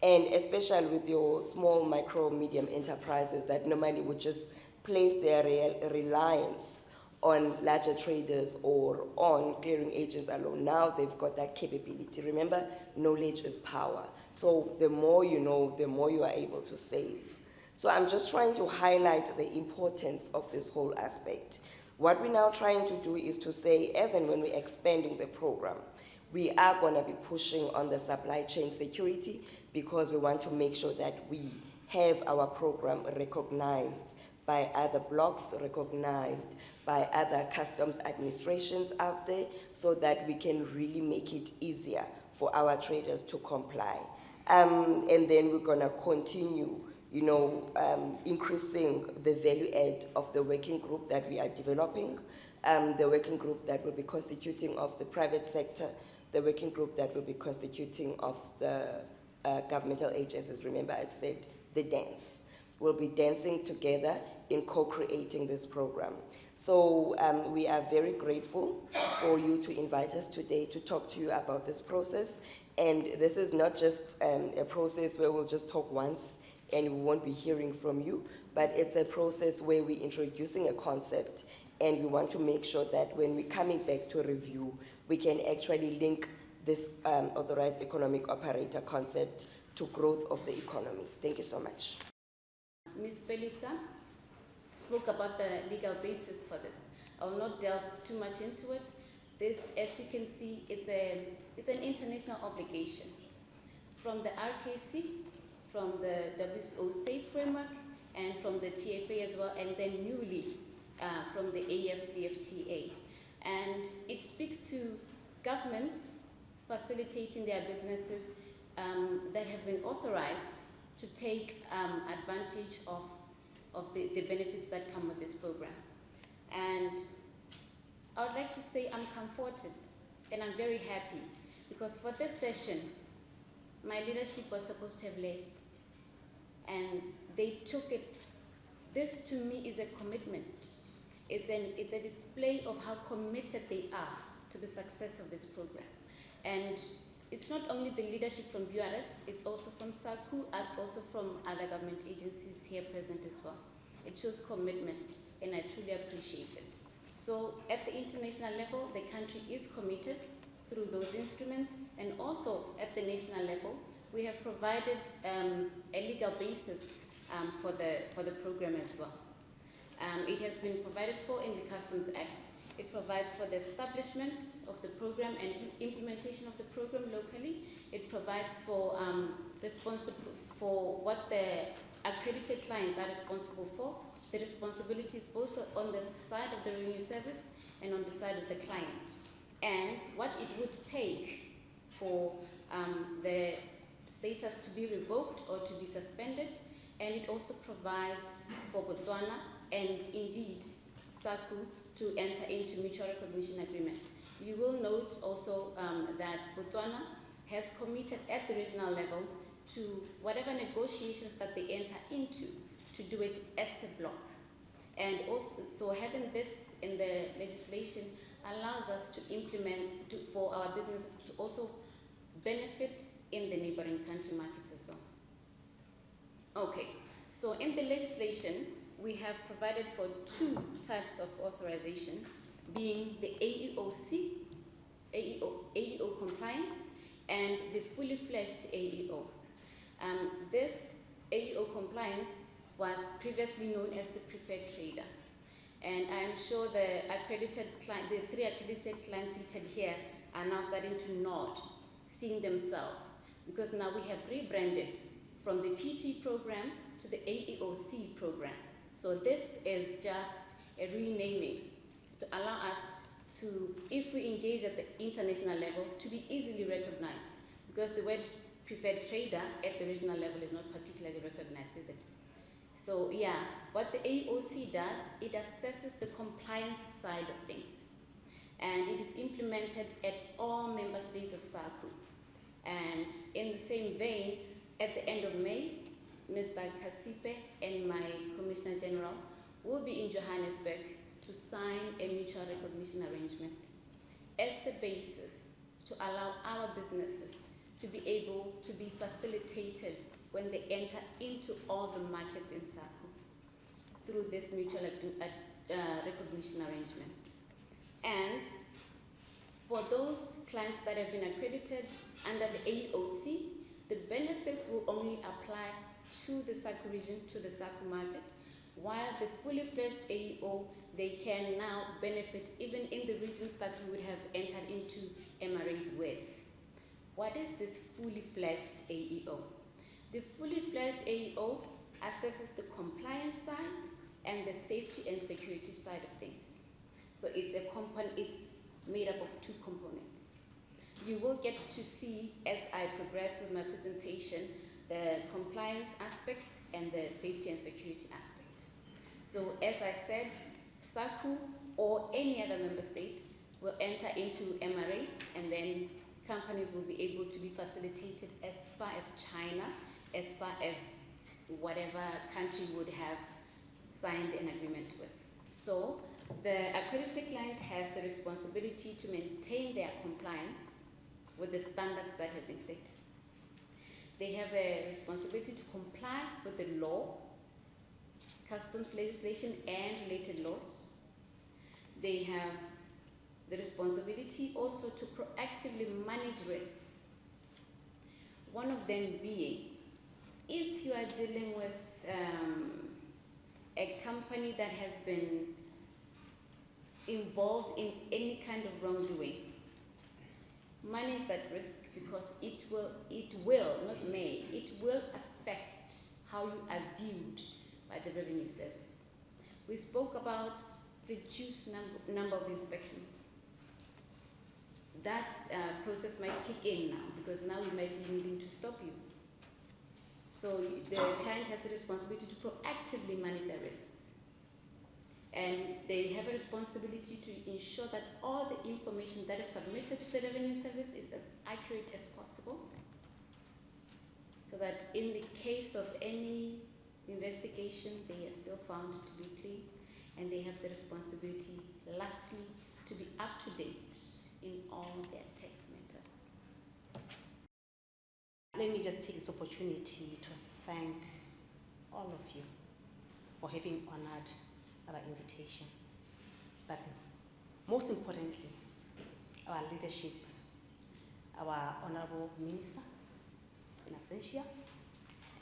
And especially with your small, micro, medium enterprises that normally would just place their reliance on larger traders or on clearing agents alone. Now they've got that capability. Remember, knowledge is power. So the more you know, the more you are able to save. So I'm just trying to highlight the importance of this whole aspect. What we're now trying to do is to say, as and when we're expanding the program, we are going to be pushing on the supply chain security, because we want to make sure that we have our program recognized by other blocks, recognized by other customs administrations out there, so that we can really make it easier for our traders to comply. And then we're going to continue, you know, increasing the value add of the working group that we are developing, the working group that will be constituting of the private sector, the working group that will be constituting of the governmental agencies. Remember, I said the dance. We'll be dancing together in co-creating this program. So we are very grateful for you to invite us today to talk to you about this process. And this is not just a process where we'll just talk once and we won't be hearing from you, but it's a process where we're introducing a concept, and we want to make sure that when we're coming back to review, we can actually link this authorized economic operator concept to growth of the economy. Thank you so much. Ms. Pelisa spoke about the legal basis for this. I will not delve too much into it. This, as you can see, it's an international obligation from the RKC, from the WSO Safe Framework, and from the TFA as well, and then newly from the AFCFTA. And it speaks to governments facilitating their businesses that have been authorized to take advantage of the benefits that come with this program. And I would like to say I'm comforted and I'm very happy, because for this session, my leadership was supposed to have left, and they took it. This to me is a commitment. It's a display of how committed they are to the success of this program. And it's not only the leadership from BURS, it's also from SACU and also from other government agencies here present as well. It shows commitment, and I truly appreciate it. So at the international level, the country is committed through those instruments, and also at the national level, we have provided a legal basis for the program as well. It has been provided for in the Customs Act. It provides for the establishment of the program and implementation of the program locally. It provides for what the accredited clients are responsible for. The responsibility is also on the side of the revenue service and on the side of the client. And what it would take for the status to be revoked or to be suspended, and it also provides for Botswana and indeed SACU to enter into mutual recognition agreement. You will note also that Botswana has committed at the regional level to whatever negotiations that they enter into to do it as a block. And also, so having this in the legislation allows us to implement for our businesses to also benefit in the neighboring country markets as well. Okay, so in the legislation, we have provided for two types of authorizations, being the AEO compliance and the fully fledged AEO. This AEO compliance was previously known as the preferred trader. And I'm sure the three accredited clients seated here are now starting to nod, seeing themselves, because now we have rebranded from the PT program to the AEOC program. So this is just a renaming to allow us to, if we engage at the international level, to be easily recognized, because the word preferred trader at the regional level is not particularly recognized, is it? So yeah, what the AEOC does, it assesses the compliance side of things, and it is implemented at all member states of SACU. And in the same vein, at the end of May, Mr. Kasipe and my Commissioner General will be in Johannesburg to sign a mutual recognition arrangement as a basis to allow our businesses to be able to be facilitated when they enter into all the markets in SACU through this mutual recognition arrangement. And for those clients that have been accredited under the AEOC, the benefits will only apply to the SACU region, to the SACU market, while the fully fledged AEO, they can now benefit even in the regions that we would have entered into MRAs with. What is this fully fledged AEO? The fully fledged AEO assesses the compliance side and the safety and security side of things. So it's made up of two components. You will get to see, as I progress with my presentation, the compliance aspects and the safety and security aspects. So as I said, SACU or any other member state will enter into MRAs, and then companies will be able to be facilitated as far as China, as far as whatever country would have signed an agreement with. So the accredited client has the responsibility to maintain their compliance with the standards that have been set. They have a responsibility to comply with the law, customs legislation, and related laws. They have the responsibility also to proactively manage risks. One of them being, if you are dealing with a company that has been involved in any kind of wrongdoing, manage that risk, because it will, not may, it will affect how you are viewed by the revenue service. We spoke about reduced number of inspections. That process might kick in now, because now we might be needing to stop you. So the client has the responsibility to proactively manage their risks. And they have a responsibility to ensure that all the information that is submitted to the revenue service is as accurate as possible, so that in the case of any investigation, they are still found to be clean, and they have the responsibility, lastly, to be up to date in all their tax matters. Let me just take this opportunity to thank all of you for having honored our invitation. But most importantly, our leadership, our Honorable Minister in absentia,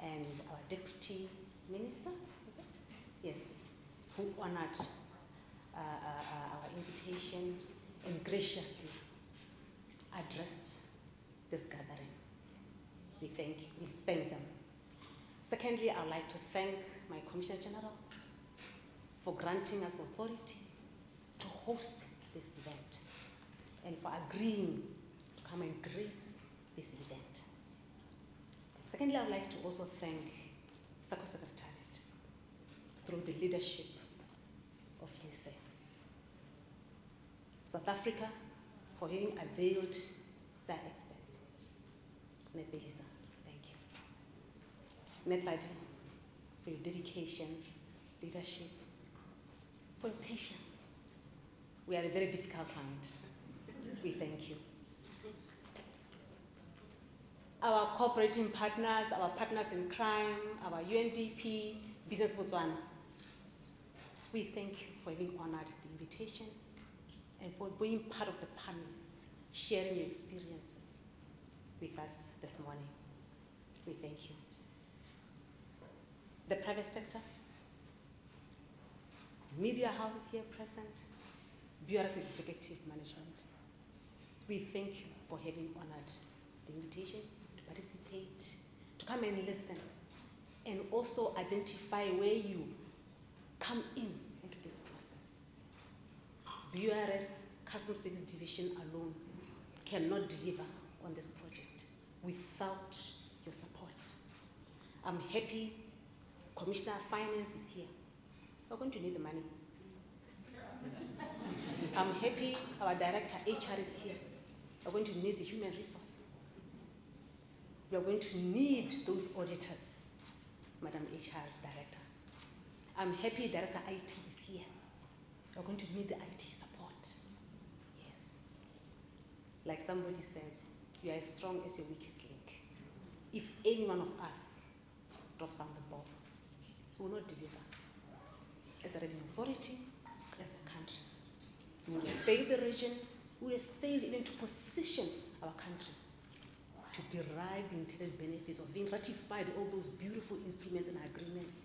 and our Deputy Minister, is it? Yes, who honored our invitation and graciously addressed this gathering. We thank them. Secondly, I would like to thank my Commissioner General for granting us the authority to host this event and for agreeing to come and grace this event. And secondly, I would like to also thank SACU Secretariat through the leadership of UNICEF. South Africa for having availed their experts. Nepelisa, thank you. Nepadi, for your dedication, leadership, for your patience. We are a very difficult client. We thank you. Our cooperating partners, our partners in crime, our UNDP, Business Botswana, we thank you for having honored the invitation and for being part of the panels, sharing your experiences with us this morning. We thank you. The private sector, media houses here present, BRS Executive Management, we thank you for having honored the invitation to participate, to come and listen, and also identify where you come into this process. BRS Customs Service Division alone cannot deliver on this project without your support. I'm happy Commissioner of Finance is here. We're going to need the money. I'm happy our Director HR is here. We're going to need the human resource. We're going to need those auditors, Madam HR Director. I'm happy Director IT is here. We're going to need the IT support. Yes. Like somebody said, you are as strong as your weakest link. If any one of us drops down the ball, we will not deliver. As a revenue authority, as a country, we will have failed the region, we will have failed even to position our country to derive the intended benefits of being ratified all those beautiful instruments and agreements.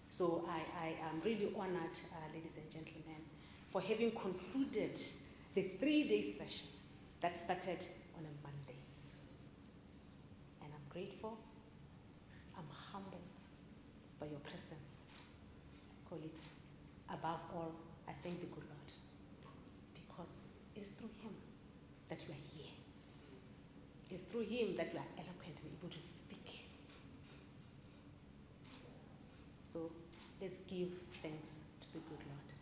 So I am really honored, ladies and gentlemen, for having concluded the 3-day session that started on a Monday. And I'm grateful, I'm humbled by your presence, colleagues. Above all, I thank the good Lord, because it is through him that we are here. It is through him that we are eloquent and able to speak. So let's give thanks to the good Lord.